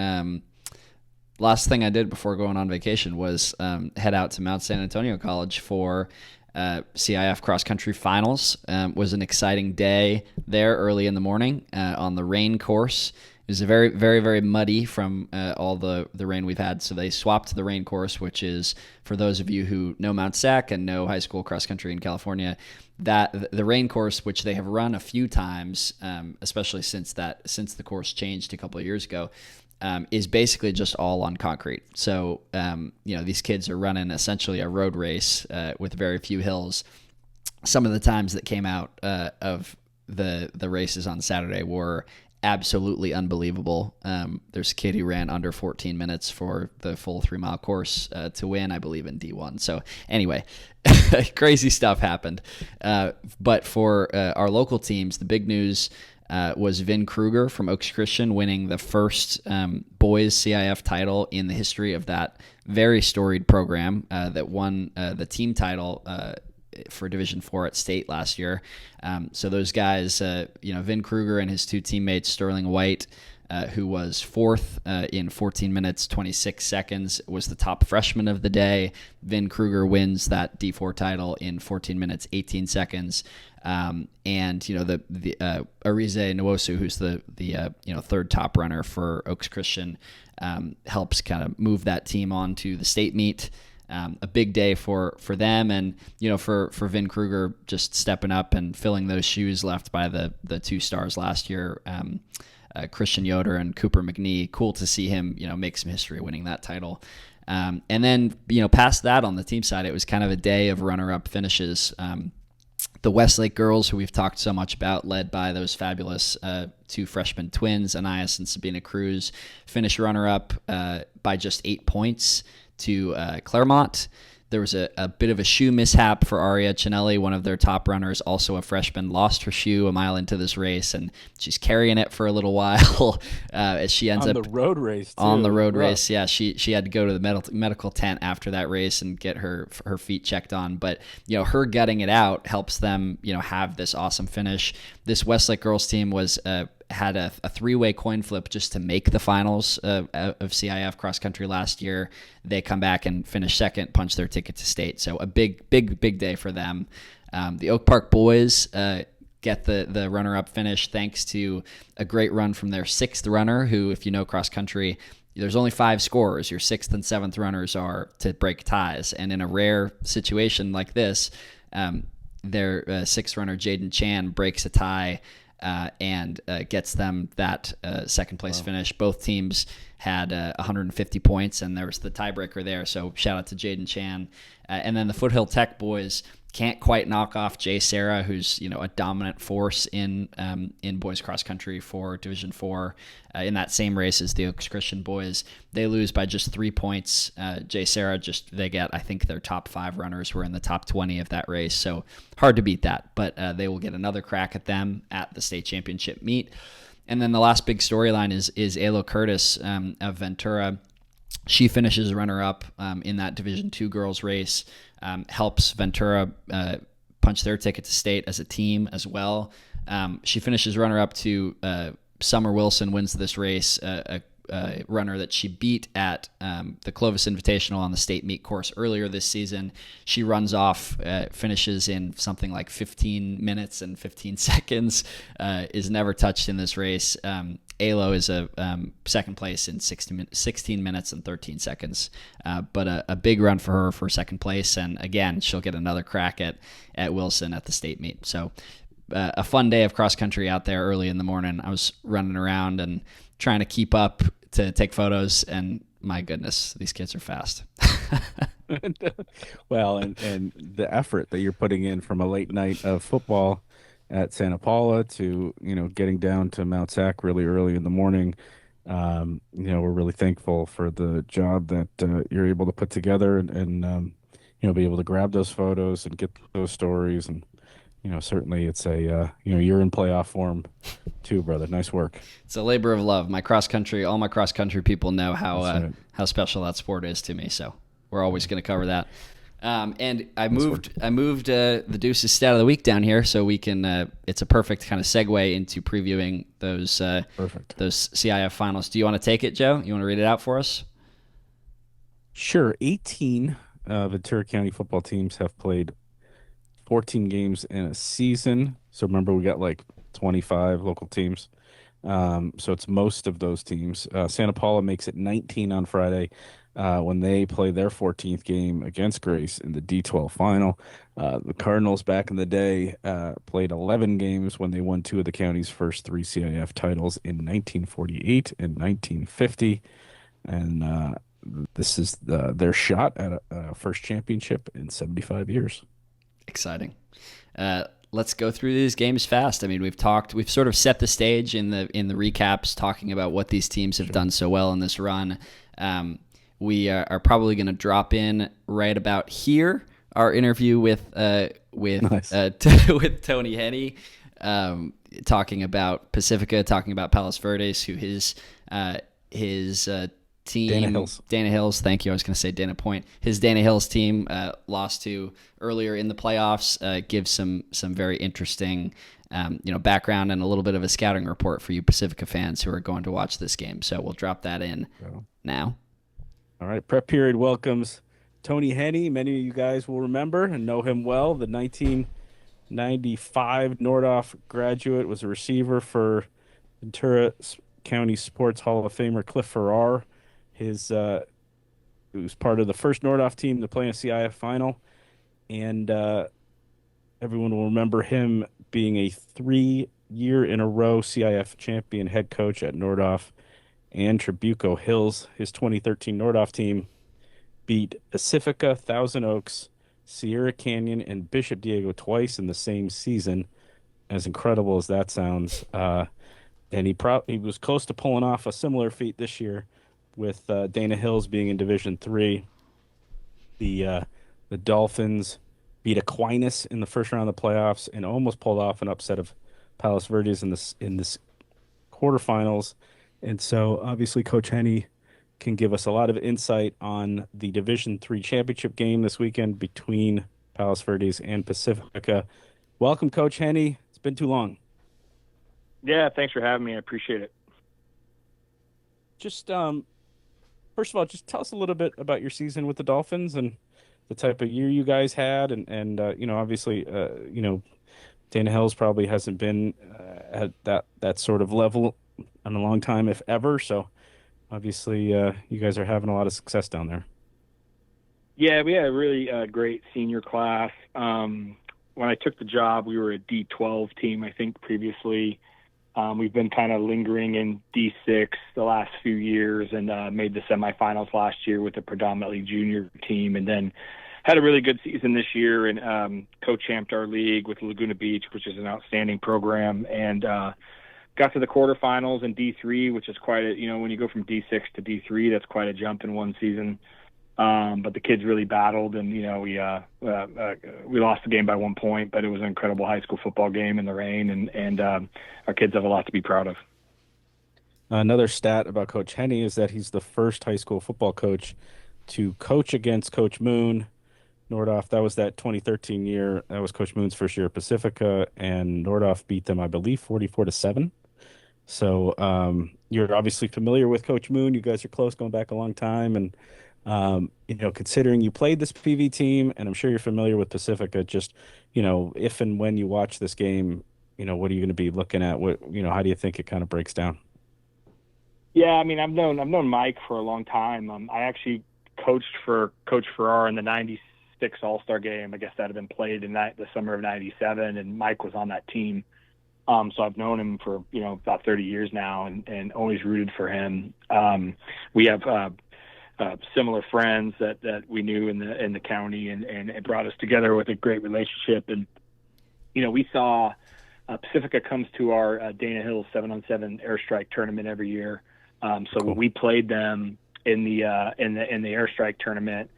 last thing I did before going on vacation was head out to Mount San Antonio College for CIF cross country finals. Was an exciting day there early in the morning on the rain course. was a very, very, very muddy from all the rain we've had. So they swapped the rain course, which is, for those of you who know Mount Sac and know high school cross country in California, that the rain course, which they have run a few times, especially since the course changed a couple of years ago, is basically just all on concrete. So these kids are running essentially a road race with very few hills. Some of the times that came out of the races on Saturday were absolutely unbelievable. There's a kid who ran under 14 minutes for the full 3 mile course to win, I believe, in D1. So anyway, crazy stuff happened. But for our local teams, the big news was Vin Kruger from Oaks Christian winning the first boys CIF title in the history of that very storied program that won the team title for Division 4 at state last year. So those guys, Vin Kruger and his two teammates, Sterling White, who was fourth in 14 minutes, 26 seconds, was the top freshman of the day. Vin Kruger wins that D4 title in 14 minutes, 18 seconds. And the Arize Nwosu, who's the third top runner for Oaks Christian, helps kind of move that team on to the state meet. A big day for them, and for Vin Kruger, just stepping up and filling those shoes left by the two stars last year, Christian Yoder and Cooper McNee. Cool to see him make some history winning that title. And then past that, on the team side, it was kind of a day of runner-up finishes. The Westlake girls, who we've talked so much about, led by those fabulous two freshman twins, Anais and Sabina Cruz, finished runner-up by just 8 points to Claremont. There was a bit of a shoe mishap for Aria Cinelli, one of their top runners, also a freshman, lost her shoe a mile into this race, and she's carrying it for a little while as she ends on up the road race. Too. On the road Rough. race, yeah, she had to go to the medical tent after that race and get her feet checked on. But her gutting it out helps them have this awesome finish. This Westlake girls team had a three-way coin flip just to make the finals of CIF cross country last year. They come back and finish second, punch their ticket to state. So a big day for them. The Oak Park boys get the runner-up finish thanks to a great run from their sixth runner, who, if you know cross country, there's only 5 scorers. Your sixth and seventh runners are to break ties. And in a rare situation like this, their sixth runner, Jaden Chan, breaks a tie and gets them that second place finish. Both teams had 150 points, and there was the tiebreaker there. So shout out to Jaden Chan. And then the Foothill Tech boys can't quite knock off Jay Sarah, who's a dominant force in boys cross country for Division 4 in that same race as the Oaks Christian boys. They lose by just 3 points. Jay Sarah they get, I think their top 5 runners were in the top 20 of that race, so hard to beat that. But they will get another crack at them at the state championship meet. And then the last big storyline is Alo Curtis of Ventura. She finishes runner-up in that Division 2 girls race, helps Ventura punch their ticket to state as a team as well. She finishes runner-up to Summer Wilson, wins this race, a runner that she beat at the Clovis Invitational on the state meet course earlier this season. She runs off, finishes in something like 15 minutes and 15 seconds, is never touched in this race. Alo is a second place in 16 minutes and 13 seconds, but a big run for her for second place, and again, she'll get another crack at Wilson at the state meet. So a fun day of cross country out there early in the morning. I was running around and trying to keep up to take photos, and my goodness, these kids are fast. Well, and the effort that you're putting in from a late night of football at Santa Paula to getting down to Mount Sac really early in the morning. We're really thankful for the job that you're able to put together and be able to grab those photos and get those stories. And certainly it's you're in playoff form too, brother. Nice work. It's a labor of love. All my cross country people know how special that sport is to me. So we're always going to cover that. And I moved the Deuces stat of the week down here so we can. It's a perfect kind of segue into previewing those CIF finals. Do you want to take it, Joe? You want to read it out for us? Sure. 18 Ventura County football teams have played 14 games in a season. So remember, we got like 25 local teams. So it's most of those teams. Santa Paula makes it 19 on Friday when they play their 14th game against Grace in the D12 final. The Cardinals back in the day played 11 games when they won two of the county's first three CIF titles in 1948 and 1950. And this is their shot at a first championship in 75 years. Exciting. Let's go through these games fast. I mean, we've sort of set the stage in the recaps, talking about what these teams have done so well in this run. We are probably going to drop in right about here our interview with Nice. with Tony Henney, talking about Pacifica, talking about Palos Verdes, who his team Dana Hills. Thank you. I was going to say Dana Point. His Dana Hills team lost to earlier in the playoffs. Gives some very interesting background and a little bit of a scouting report for you Pacifica fans who are going to watch this game. So we'll drop that in now. All right. Prep period welcomes Tony Henney. Many of you guys will remember and know him well. The 1995 Nordhoff graduate, was a receiver for Ventura County Sports Hall of Famer Cliff Farrar. He was part of the first Nordhoff team to play in a CIF final, and everyone will remember him being a 3-year in a row CIF champion head coach at Nordhoff and Trabuco Hills. His 2013 Nordhoff team beat Pacifica, Thousand Oaks, Sierra Canyon, and Bishop Diego twice in the same season. As incredible as that sounds, and he was close to pulling off a similar feat this year, with Dana Hills being in Division III. The Dolphins beat Aquinas in the first round of the playoffs and almost pulled off an upset of Palos Verdes in this quarterfinals. And so obviously Coach Henney can give us a lot of insight on the Division III championship game this weekend between Palos Verdes and Pacifica. Welcome, Coach Henney. It's been too long. Yeah, thanks for having me. I appreciate it. Just first of all, just tell us a little bit about your season with the Dolphins and the type of year you guys had, and obviously, Dana Hills probably hasn't been at that sort of level in a long time, if ever. So obviously, you guys are having a lot of success down there. Yeah, we had a really great senior class. When I took the job, we were a D12 team, I think, previously. We've been kind of lingering in D6 the last few years, and made the semifinals last year with a predominantly junior team, and then had a really good season this year and co-champed our league with Laguna Beach, which is an outstanding program, and got to the quarterfinals in D3, which is quite a, when you go from D6 to D3, that's quite a jump in one season. But the kids really battled, and we lost the game by 1 point, but it was an incredible high school football game in the rain, and our kids have a lot to be proud of. Another stat about Coach Henney is that he's the first high school football coach to coach against Coach Moon. Nordhoff, that was that 2013 year. That was Coach Moon's first year at Pacifica, and Nordhoff beat them, I believe, 44-7. So you're obviously familiar with Coach Moon. You guys are close, going back a long time, and considering you played this PV team, and I'm sure you're familiar with Pacifica, just, if and when you watch this game, what are you going to be looking at? What, how do you think it kind of breaks down? Yeah, I mean, I've known Mike for a long time. I actually coached for Coach Farrar in the 96 All-Star game. I guess that had been played in the summer of 97, and Mike was on that team. So I've known him for, about 30 years now, and always rooted for him. We have similar friends that we knew in the county, and it brought us together with a great relationship. And we saw Pacifica comes to our Dana Hills 7-on-7 airstrike tournament every year. So Cool. when we played them in the airstrike tournament,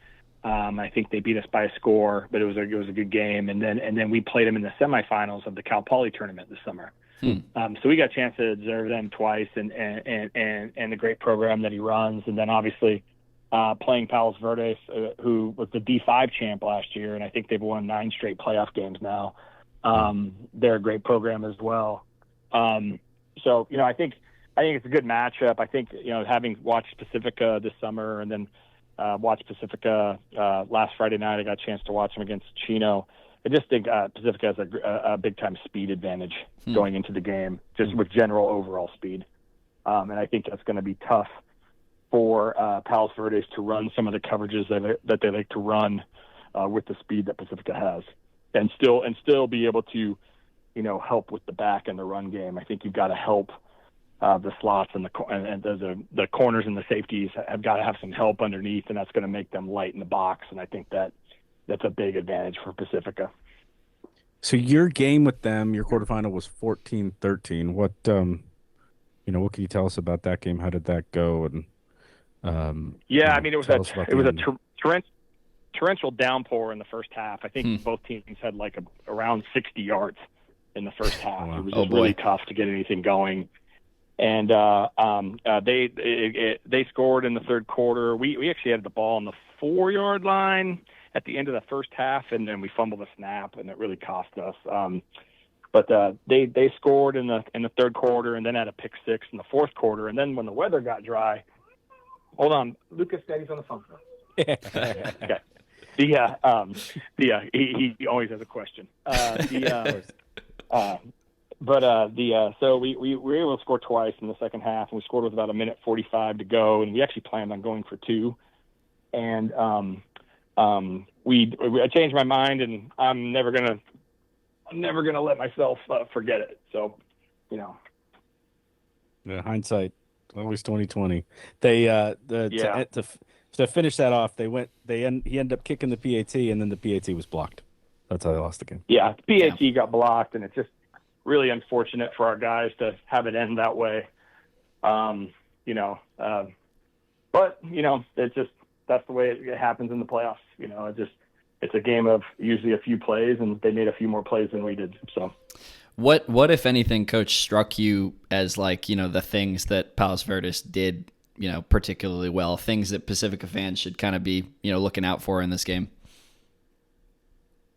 I think they beat us by a score, but it was a good game. And then we played them in the semifinals of the Cal Poly tournament this summer. So we got a chance to observe them twice, and the great program that he runs, and then obviously playing Palos Verdes, who was the D5 champ last year, and I think they've won 9 straight playoff games now. They're a great program as well. So I think it's a good matchup. I think having watched Pacifica this summer, and then watched Pacifica last Friday night, I got a chance to watch them against Chino. I just think Pacifica has a big time speed advantage going into the game, just with general overall speed. And I think that's going to be tough for Palos Verdes to run some of the coverages that they like to run with the speed that Pacifica has, and still be able to, help with the back and the run game. I think you've got to help the slots and the corners and the safeties have got to have some help underneath, and that's going to make them light in the box. And I think that's a big advantage for Pacifica. So your game with them, your quarterfinal was 14-13. What what can you tell us about that game? How did that go? And it was a torrential downpour in the first half. I think both teams had around 60 yards in the first half. Wow. It was just really tough to get anything going. And they scored in the third quarter. We actually had the ball on the 4-yard line at the end of the first half, and then we fumbled a snap, and it really cost us. But they scored in the third quarter, and then had a pick six in the fourth quarter. And then when the weather got dry, hold on, Lucas said he's on the phone. Okay. He always has a question. So we were able to score twice in the second half, and we scored with about 1:45 to go, and we actually planned on going for 2. And I changed my mind, and I'm never gonna let myself forget it. So, Yeah, hindsight, always 2020. They to finish that off, he ended up kicking the PAT, and then the PAT was blocked. That's how they lost the game. Yeah, the PAT got blocked, and it's just really unfortunate for our guys to have it end that way. But it's just, that's the way it happens in the playoffs. It's a game of usually a few plays, and they made a few more plays than we did. So, what if anything, Coach, struck you as the things that Palos Verdes did, particularly well, things that Pacifica fans should kind of be, looking out for in this game?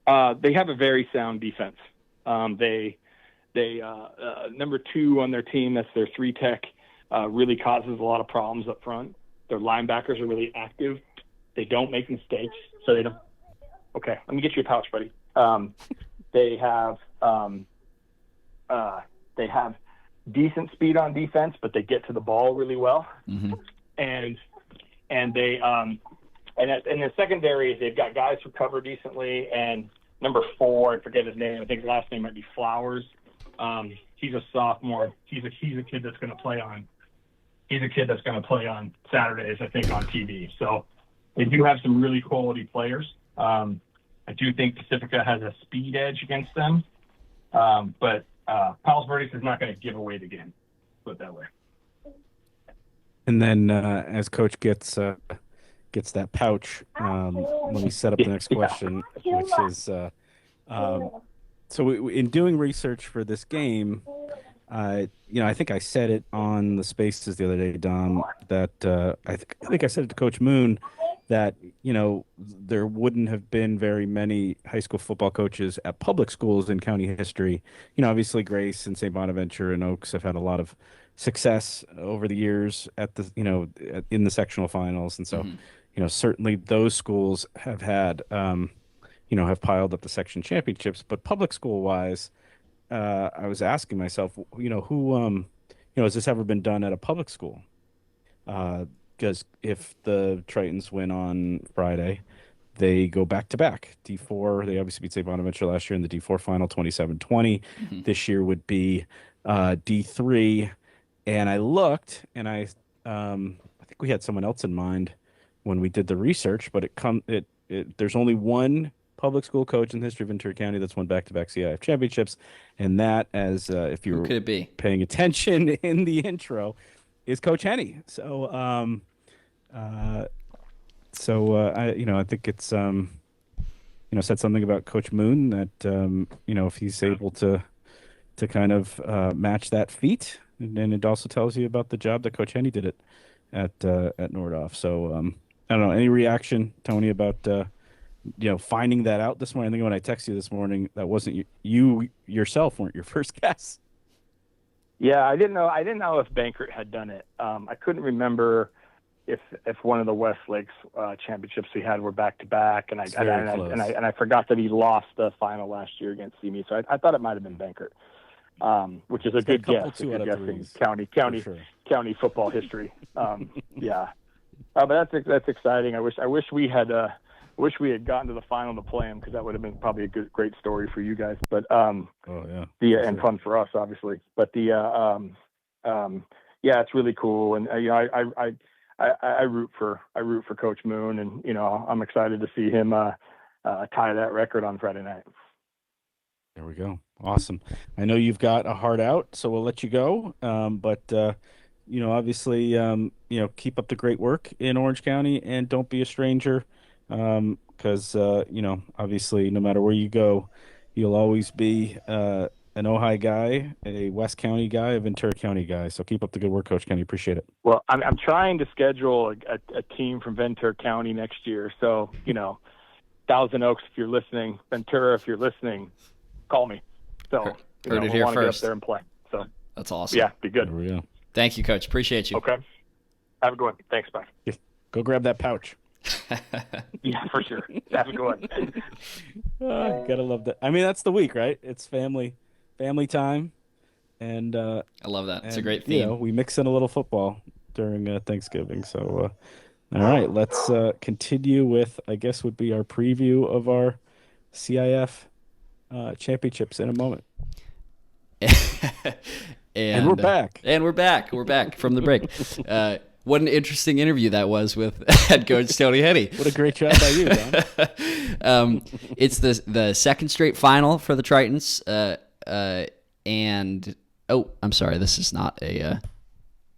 They have a very sound defense. They number 2 on their team, that's their 3 tech, really causes a lot of problems up front. Their linebackers are really active. They don't make mistakes, so they don't. Okay, let me get you a pouch, buddy. They have decent speed on defense, but they get to the ball really well. Mm-hmm. And they and in the secondary, they've got guys who cover decently. And number 4, I forget his name. I think his last name might be Flowers. He's a sophomore. He's a kid that's going to play on. He's a kid that's going to play on Saturdays, I think, on TV. So they do have some really quality players. I do think Pacifica has a speed edge against them, but Palos Verdes is not going to give away the game. Put it that way. And then as Coach gets that pouch, let me set up the next question, which is, so in doing research for this game, I think I said it on the Spaces the other day, Dom, that I think I said it to Coach Moon that, there wouldn't have been very many high school football coaches at public schools in county history. Obviously Grace and St. Bonaventure and Oaks have had a lot of success over the years at the, in the sectional finals. And so, certainly those schools have had, have piled up the section championships, but public school wise, I was asking myself, who, has this ever been done at a public school? Because if the Tritons win on Friday, they go back-to-back. D4, they obviously beat St. Bonaventure last year in the D4 final, 27-20. Mm-hmm. This year would be D3. And I looked, and I think we had someone else in mind when we did the research, but there's only one public school coach in the history of Ventura County that's won back-to-back CIF championships, and that, as if you were paying attention in the intro, is Coach Henny. So, I think it's, said something about Coach Moon that, if he's able to kind of match that feat, and then it also tells you about the job that Coach Henny did at Nordhoff. So, I don't know, any reaction, Tony, about, finding that out this morning? I think when I texted you this morning, that wasn't you yourself weren't your first guess. Yeah, I didn't know if Bankert had done it. I couldn't remember if one of the West Lakes championships we had were back to back, and It's very close. I forgot that he lost the final last year against CME, so I thought it might have been Bankert, which is a good guess if you're guessing county football history. Yeah, but that's exciting. I wish we had gotten to the final to play him, because that would have been probably a great story for you guys. But and fun for us, obviously. But yeah, it's really cool, and I root for Coach Moon, and I'm excited to see him tie that record on Friday night. There we go. Awesome. I know you've got a heart out, so we'll let you go. But obviously, keep up the great work in Orange County, and don't be a stranger, because obviously, no matter where you go, you'll always be an Ojai guy, a West County guy, a Ventura County guy. So keep up the good work, Coach Kenny. Appreciate it. Well, I'm trying to schedule a team from Ventura County next year. So, Thousand Oaks, if you're listening, Ventura, if you're listening, call me. So, heard it here first. Get up there and play. So that's awesome. Yeah, be good. There we go. Thank you, Coach. Appreciate you. Okay. Have a good one. Thanks. Bye. Yeah. Go grab that pouch. Yeah, for sure. Have a good one. Gotta love that. I mean, that's the week, right? It's family time, and I love that. It's a great theme. We mix in a little football during Thanksgiving. So, all right, let's continue with, I guess, would be our preview of our CIF championships in a moment. And we're back. We're back from the break. What an interesting interview that was with head coach Tony Henny. What a great job by you, Don. It's the second straight final for the Tritons. And I'm sorry, this is not a.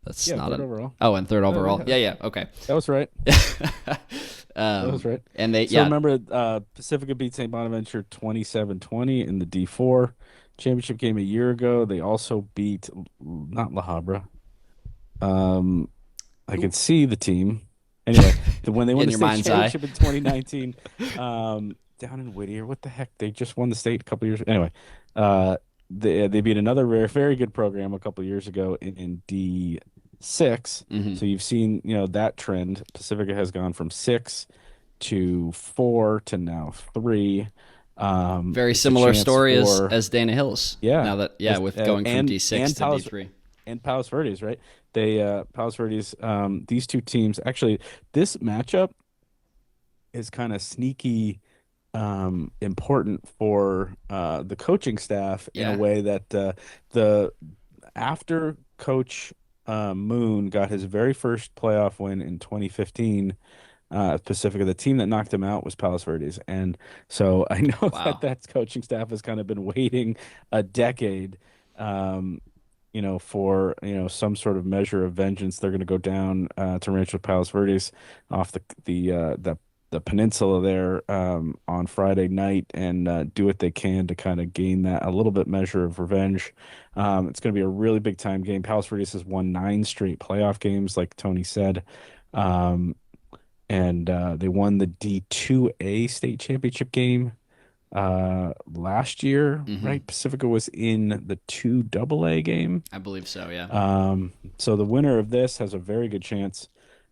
That's not third overall. Oh, and third overall. Yeah. Okay. That was right. That was right. And remember, Pacifica beat St. Bonaventure 27-20 in the D4 championship game a year ago. They also beat not La Habra. I could see the team. Anyway, when they won the state championship in 2019, down in Whittier, what the heck? They just won the state a couple years. Anyway, they beat another very, very good program a couple years ago in D6. Mm-hmm. So you've seen that trend. Pacifica has gone from 6 to 4 to now 3. Very similar story as Dana Hills. Yeah. Now that with going from D6 to D3. And Palos Verdes, right? Palos Verdes, these two teams, actually, this matchup is kind of sneaky important for the coaching staff in a way that after Coach Moon got his very first playoff win in 2015, Pacifica, the team that knocked him out was Palos Verdes. And so I know that coaching staff has kind of been waiting a decade for some sort of measure of vengeance. They're going to go down to Rancho Palos Verdes off the peninsula there on Friday night and do what they can to kind of gain that a little bit measure of revenge. It's going to be a really big time game. Palos Verdes has won 9 straight playoff games, like Tony said, and they won the D2A state championship game last year, right? Pacifica was in the 2AA game. I believe so, yeah. So the winner of this has a very good chance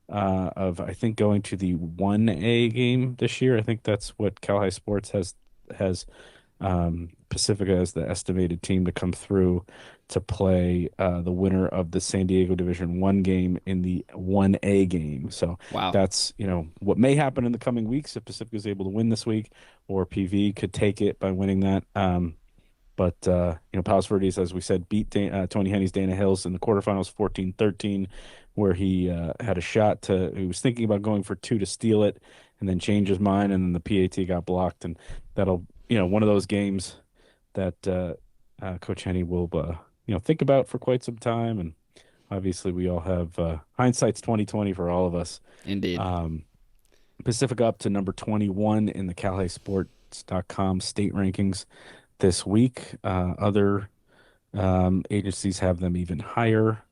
of, I think, going to the 1A game this year. I think that's what Cal High Sports has Pacifica as the estimated team to come through to play the winner of the San Diego Division 1 game in the 1A game. So that's, what may happen in the coming weeks if Pacifica is able to win this week, or PV could take it by winning that. But Palos Verdes, as we said, beat Tony Henny's Dana Hills in the quarterfinals 14-13, where he had a shot he was thinking about going for 2 to steal it and then change his mind, and then the PAT got blocked. And that'll, one of those games that Coach Henny will, think about for quite some time. And obviously we all have hindsight's 20/20 for all of us. Indeed. Pacifica up to number 21 in the CalHighSports.com state rankings this week. Other agencies have them even higher.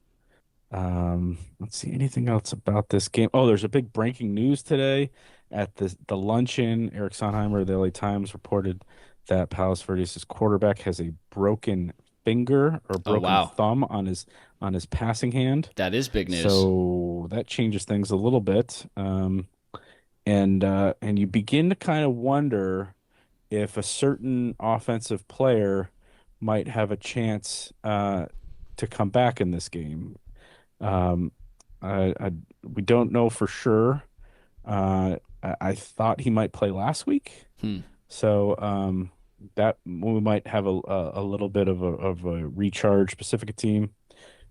Let's see, anything else about this game? Oh, there's a big breaking news today at the luncheon. Eric Sonheimer of the LA Times reported that Palos Verdes' quarterback has a broken finger or Oh, broken wow. thumb on his passing hand. That is big news. So that changes things a little bit. And you begin to kind of wonder if a certain offensive player might have a chance to come back in this game. Um, we don't know for sure. I thought he might play last week, Hmm. so that we might have a little bit of a recharge Pacifica team,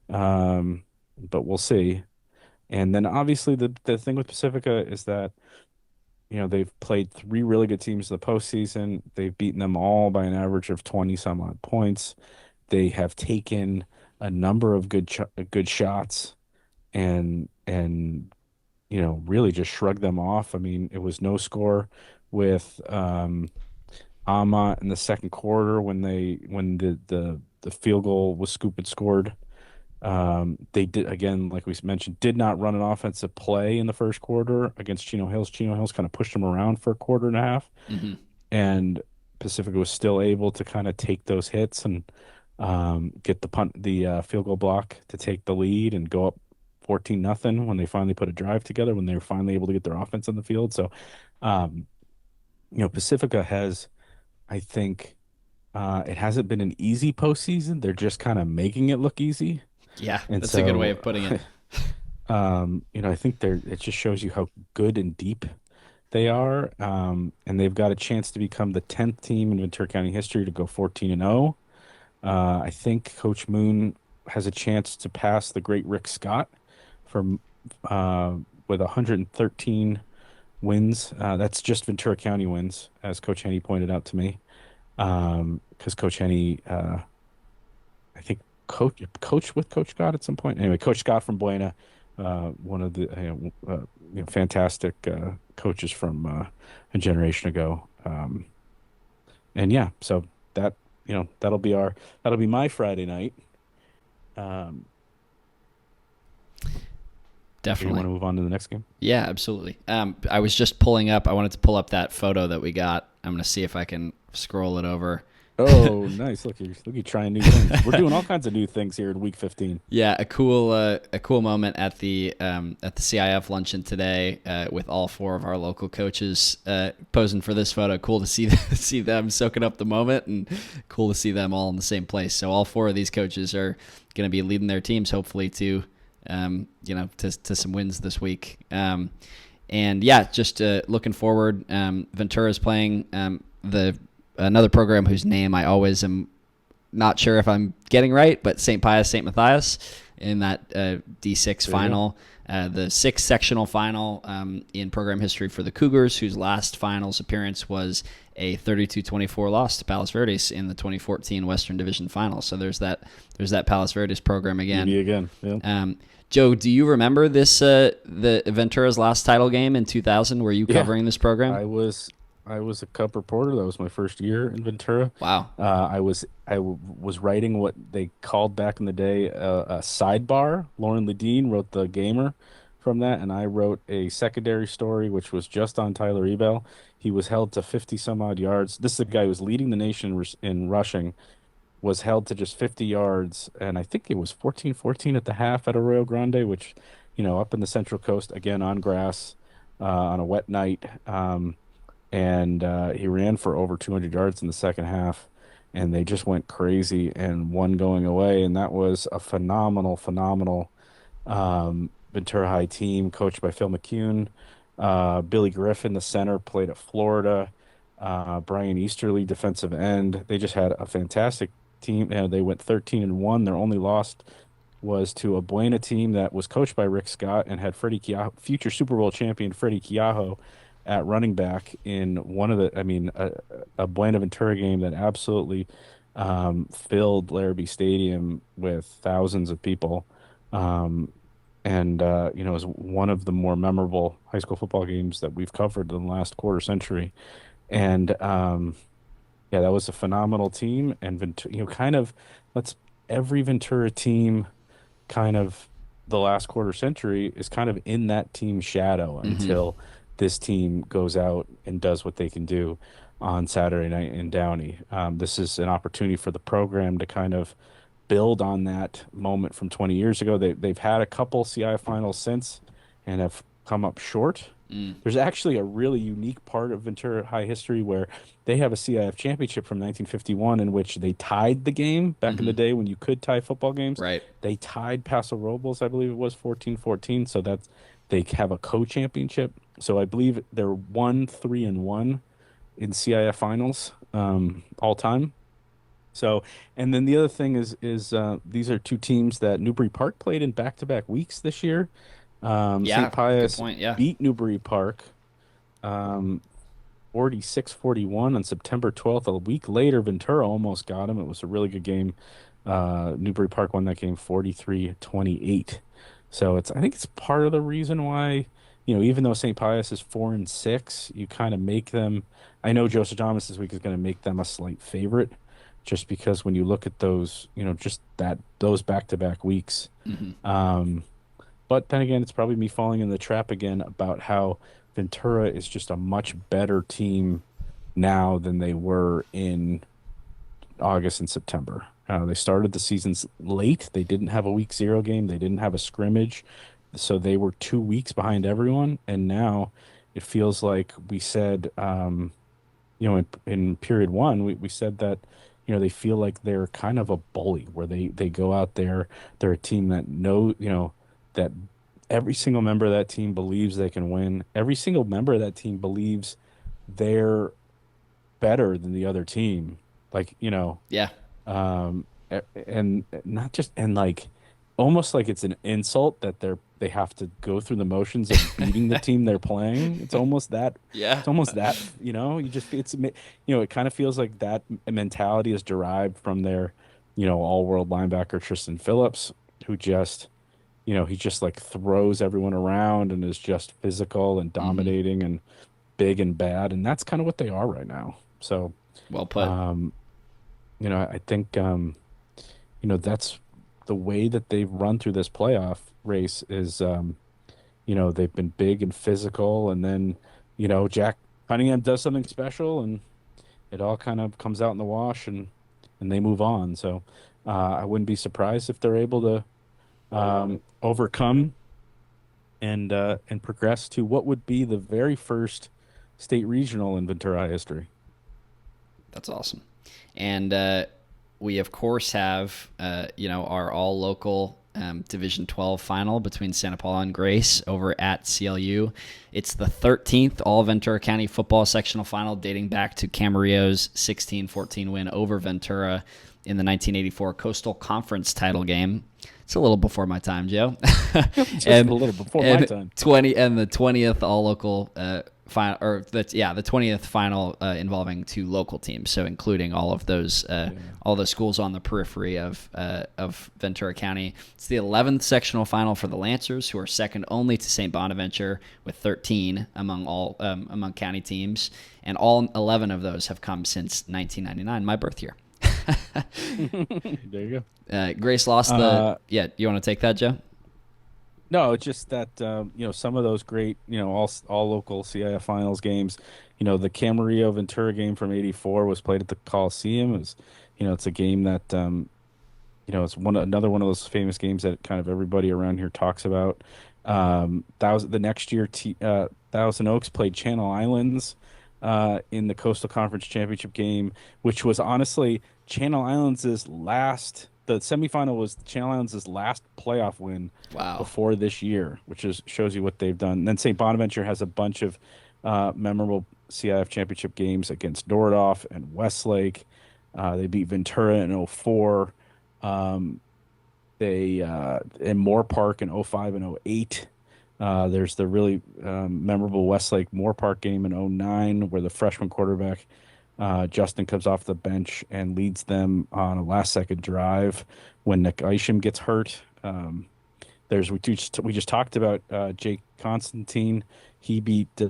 but we'll see. And then obviously the thing with Pacifica is that they've played three really good teams in the postseason. They've beaten them all by an average of 20 some odd points. They have taken a number of good shots and really just shrugged them off. I mean, it was no score with Ama in the second quarter when the field goal was scoop and scored. They did, again, like we mentioned, did not run an offensive play in the first quarter against Chino Hills. Chino Hills kind of pushed them around for a quarter and a half, Hmm. and Pacifica was still able to kind of take those hits and get the field goal block to take the lead and go up 14-0 when they finally put a drive together, when they were finally able to get their offense on the field. So, um, Pacifica has, I think, it hasn't been an easy postseason. They're just kind of making it look easy. Yeah, And that's a good way so, of putting it. I think it just shows you how good and deep they are. And they've got a chance to become the 10th team in Ventura County history to go 14-0. I think Coach Moon has a chance to pass the great Rick Scott from uh, with 113 wins. That's just Ventura County wins, as Coach Henny pointed out to me. Because Coach Henny, I think coach with Coach Scott at some point. Anyway, Coach Scott from Buena, one of the fantastic coaches from a generation ago. And yeah, so that that'll be my Friday night. Um, do you Definitely. want to move on to the next game? Yeah, absolutely. I was just pulling up. I wanted to pull up that photo that we got. I'm going to see if I can scroll it over. Oh, nice! Look, you're trying new things. We're doing all kinds of new things here in week 15. Yeah, a cool moment at the CIF luncheon today with all four of our local coaches posing for this photo. Cool to see see them soaking up the moment, and cool to see them all in the same place. So all four of these coaches are going to be leading their teams, hopefully to to some wins this week. And yeah, just looking forward. Ventura is playing another program whose name I always am not sure if I'm getting right, but St. Pius St. Matthias in that D6 final, the sixth sectional final in program history for the Cougars, whose last finals appearance was a 32-24 loss to Palos Verdes in the 2014 Western Division Finals. So there's that Palos Verdes program again. Maybe again. Yeah. Joe, do you remember this the Ventura's last title game in 2000? Were you covering this program? I was a Cub reporter. That was my first year in Ventura. Wow. I was writing what they called back in the day a sidebar. Lauren Ledeen wrote the gamer from that, and I wrote a secondary story which was just on Tyler Ebel. He was held to 50 some odd yards. This is the guy who was leading the nation in rushing, was held to just 50 yards, and I think it was 14-14 at the half at Arroyo Grande, which, up in the Central Coast, again on grass, on a wet night. And he ran for over 200 yards in the second half, and they just went crazy and one going away. And that was a phenomenal Ventura High team coached by Phil McCune. Billy Griffin, the center, played at Florida. Brian Easterly, defensive end. They just had a fantastic team. They went 13-1. Their only loss was to a Buena team that was coached by Rick Scott and had Freddie Keaho, future Super Bowl champion Freddie Keaho, at running back in a Buena Ventura game that absolutely filled Larrabee Stadium with thousands of people. It was one of the more memorable high school football games that we've covered in the last quarter century. And yeah, that was a phenomenal team. And Ventura, every Ventura team kind of the last quarter century is kind of in that team's shadow until this team goes out and does what they can do. on Saturday night in Downey. This is an opportunity for the program to kind of build on that moment from 20 years ago. They've had a couple CI finals since and have come up short. Mm. There's actually a really unique part of Ventura High history where they have a CIF championship from 1951 in which they tied the game back in Hmm. the day when you could tie football games. Right. They tied Paso Robles, I believe it was 14-14. So that's they have a co-championship. So I believe they're 1-3-1 in CIF finals all time. So, and then the other thing is these are two teams that Newbury Park played in back-to-back weeks this year. St. Yeah. Good Pius point. Yeah. beat Newbury Park um, 46-41 on September 12th. A week later, Ventura almost got him. It was a really good game. Newbury Park won that game 43-28. So I think it's part of the reason why, even though St. Pius is 4-6, you kind of make them. I know Joseph Thomas this week is going to make them a slight favorite, just because when you look at those, just those back-to-back weeks. Hmm. But then again, it's probably me falling in the trap again about how Ventura is just a much better team now than they were in August and September. They started the seasons late. They didn't have a week zero game. They didn't have a scrimmage. So they were 2 weeks behind everyone. And now it feels like we said, in period one, we said that, they feel like they're kind of a bully where they go out there. They're a team that that every single member of that team believes they can win. Every single member of that team believes they're better than the other team. Like, Yeah. and not just and like almost like it's an insult that they have to go through the motions of beating the team they're playing. It's almost that. Yeah. It's almost that. You just it kind of feels like that mentality is derived from their all-world linebacker Tristan Phillips, who just he just like throws everyone around and is just physical and Hmm. dominating and big and bad, and that's kind of what they are right now. So, Well put. um, I think that's the way that they've run through this playoff race is they've been big and physical, and then Jack Cunningham does something special, and it all kind of comes out in the wash, and they move on. So, I wouldn't be surprised if they're able to overcome and progress to what would be the very first state regional in Ventura history. That's awesome. And we, of course, have, our all local Division 12 final between Santa Paula and Grace over at CLU. It's the 13th All Ventura County football sectional final dating back to Camarillo's 16-14 win over Ventura in the 1984 Coastal Conference title game. It's a little before my time, Joe. Just a little before my time. 20th all local final, or the 20th final involving two local teams, so including all of those all the schools on the periphery of Ventura County. It's the 11th sectional final for the Lancers, who are second only to St. Bonaventure with 13 among county teams, and all 11 of those have come since 1999, my birth year. There you go. Grace lost the. Yeah, you want to take that, Joe? No, it's just that some of those great all local CIF finals games. The Camarillo Ventura game from '84 was played at the Coliseum. It's a game that it's another one of those famous games that kind of everybody around here talks about. That was the next year. Thousand Oaks played Channel Islands in the Coastal Conference Championship game, which was honestly Channel Islands' last. The semifinal was Channel Islands' last playoff win Wow. before this year, which shows you what they've done. And then St. Bonaventure has a bunch of memorable CIF championship games against Dordoff and Westlake. They beat Ventura in '04. They in Moore Park in '05 and '08. There's the really memorable Westlake Moore Park game in '09 where the freshman quarterback Justin comes off the bench and leads them on a last-second drive when Nick Isham gets hurt. We just talked about Jake Constantine. He beat the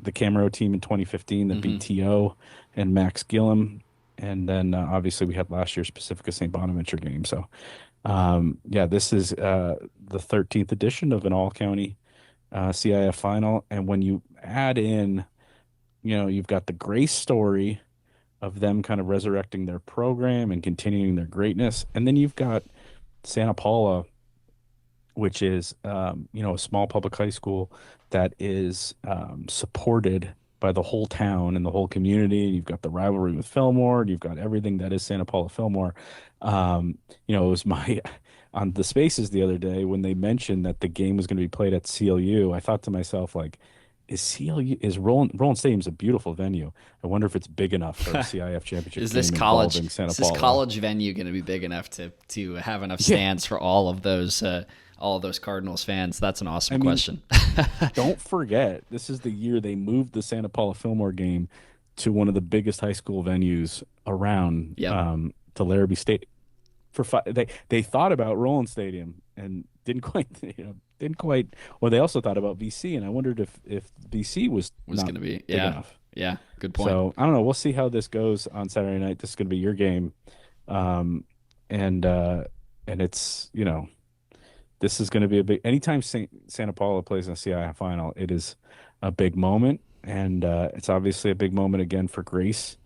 Camaro team in 2015 that beat TO and Max Gillum, and then obviously we had last year's Pacifica St. Bonaventure game. So this is the 13th edition of an all-county CIF final, and when you add in you've got the Grace story of them kind of resurrecting their program and continuing their greatness. And then you've got Santa Paula, which is, a small public high school that is supported by the whole town and the whole community. You've got the rivalry with Fillmore. You've got everything that is Santa Paula Fillmore. It was on the Spaces the other day when they mentioned that the game was going to be played at CLU. I thought to myself, like, is Roland Stadium's a beautiful venue. I wonder if it's big enough for a CIF championship Is game this college? involving Santa Is this Paula. college venue going to be big enough to have enough stands for all of those Cardinals fans? That's an awesome question. Don't forget, this is the year they moved the Santa Paula Fillmore game to one of the biggest high school venues around, to Larrabee State. They thought about Roland Stadium and didn't quite. Well, they also thought about VC, and I wondered if VC was going to be big enough. Yeah, good point. So I don't know. We'll see how this goes on Saturday night. This is going to be your game, and it's this is going to be a big. Anytime Santa Paula plays in a CIF final, it is a big moment, and it's obviously a big moment again for Grace,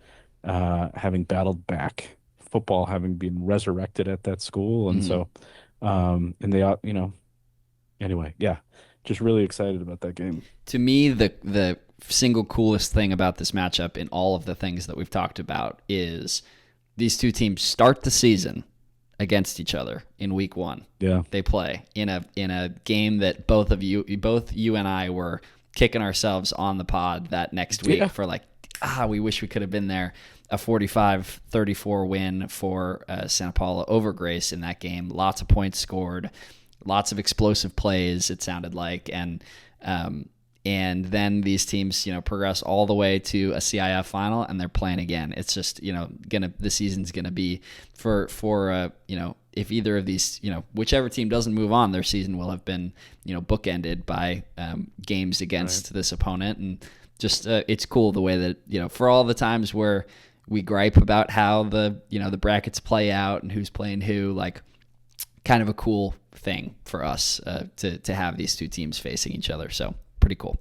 having battled back, football having been resurrected at that school, and so, and they, anyway, yeah, just really excited about that game. To me, the single coolest thing about this matchup in all of the things that we've talked about is these two teams start the season against each other in week 1. Yeah. They play in a game that both you and I were kicking ourselves on the pod that next week for we wish we could have been there. A 45-34 win for Santa Paula over Grace in that game. Lots of points scored, lots of explosive plays, it sounded like, and then these teams, progress all the way to a CIF final, and they're playing again. It's just, the season's gonna be for if either of these, whichever team doesn't move on, their season will have been, bookended by games against this opponent, and just it's cool the way that for all the times where we gripe about how the brackets play out and who's playing who, like, kind of a cool thing for us to have these two teams facing each other. So pretty cool.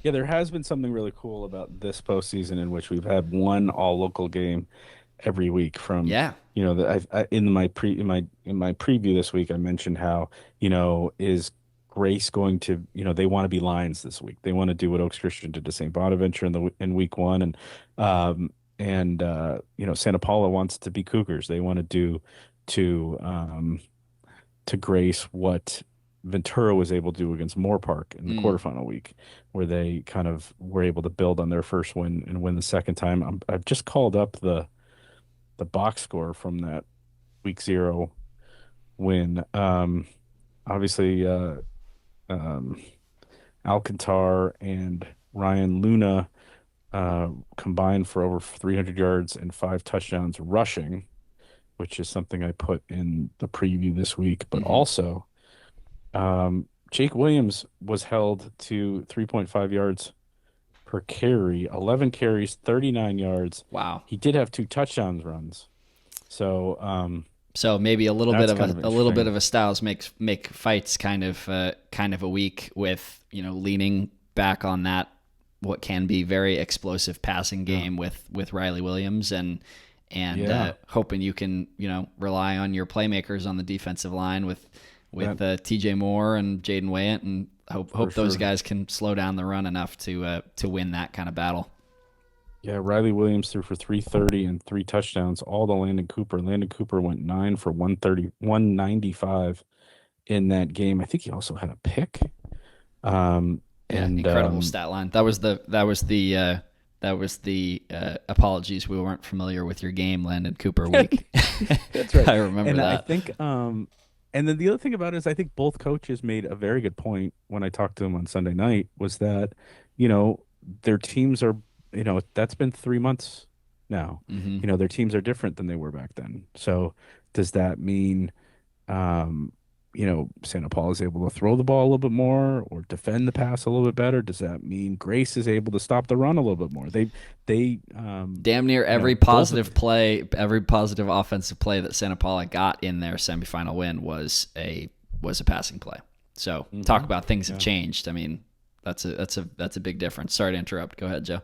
Yeah, there has been something really cool about this postseason in which we've had one all local game every week. From in my preview this week, I mentioned how is Grace going to they want to be Lions this week. They want to do what Oaks Christian did to St. Bonaventure in week 1, and Santa Paula wants to be Cougars. They want to do to Grace what Ventura was able to do against Moore Park in the quarterfinal week, where they kind of were able to build on their first win and win the second time. I've just called up the box score from that week 0 win. Obviously, Alcantar and Ryan Luna combined for over 300 yards and 5 touchdowns rushing, which is something I put in the preview this week. But also, Jake Williams was held to 3.5 yards per carry, 11 carries, 39 yards. Wow. He did have 2 touchdowns runs. So, so maybe a little bit of kind of a little bit of a styles make fights kind of a week with, leaning back on that, what can be very explosive passing game with Riley Williams and hoping you can, rely on your playmakers on the defensive line with TJ Moore and Jaden Wayant, and hope those guys can slow down the run enough to win that kind of battle. Yeah, Riley Williams threw for 330 and 3 touchdowns, all to Landon Cooper. Landon Cooper went 9 for 195 in that game. I think he also had a pick. And incredible stat line. That was the apologies, we weren't familiar with your game, Landon Cooper week. That's right. I remember that. I think and then the other thing about it is I think both coaches made a very good point when I talked to them on Sunday night, was that, their teams are, that's been 3 months now. Mm-hmm. Their teams are different than they were back then. So does that mean, Santa Paula is able to throw the ball a little bit more or defend the pass a little bit better? Does that mean Grace is able to stop the run a little bit more? They damn near every positive play, every positive offensive play that Santa Paula got in their semifinal win was a passing play. So talk about things have changed. I mean, that's a big difference. Sorry to interrupt. Go ahead, Joe.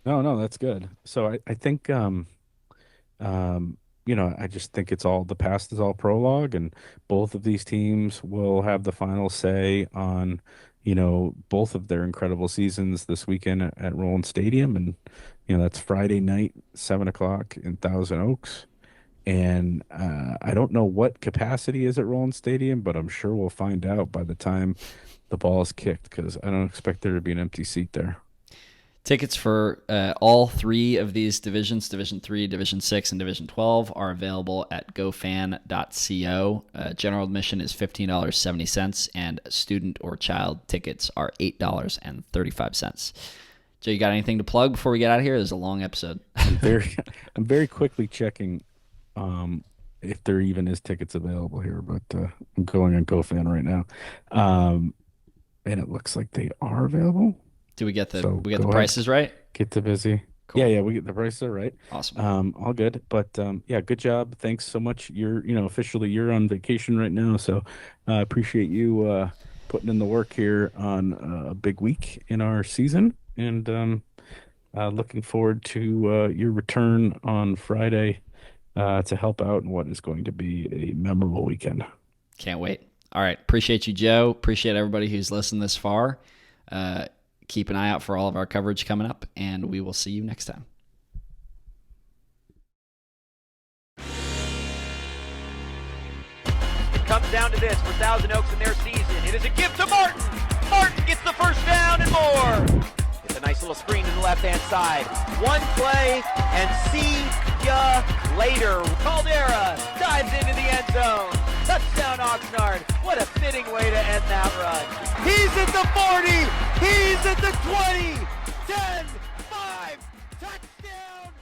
No, that's good. So I think I just think it's all the past is all prologue, and both of these teams will have the final say on, both of their incredible seasons this weekend at Roland Stadium, and that's Friday night, 7 o'clock in Thousand Oaks. And I don't know what capacity is at Roland Stadium, but I'm sure we'll find out by the time the ball is kicked, because I don't expect there to be an empty seat there. Tickets for all three of these divisions, Division 3, Division 6, and Division 12, are available at gofan.co. General admission is $15.70, and student or child tickets are $8.35. Joe, you got anything to plug before we get out of here? This is a long episode. I'm very quickly checking if there even is tickets available here, but I'm going on GoFan right now, and it looks like they are available. Do we get the So we get go the ahead. prices right? Get too busy. Cool. Yeah, we get the prices are right. Awesome. All good. But yeah, good job. Thanks so much. Officially you're on vacation right now, so I appreciate you putting in the work here on a big week in our season, and looking forward to your return on Friday to help out in what is going to be a memorable weekend. Can't wait. All right. Appreciate you, Joe. Appreciate everybody who's listened this far. Keep an eye out for all of our coverage coming up, and we will see you next time. It comes down to this for Thousand Oaks in their season. It is a gift to Martin. Martin gets the first down and more. It's a nice little screen to the left-hand side. One play, and see ya later. Caldera dives into the end zone. Touchdown, Oxnard. What a fitting way to end that run. He's at the 40. He's at the 20. 10, 5, touchdown.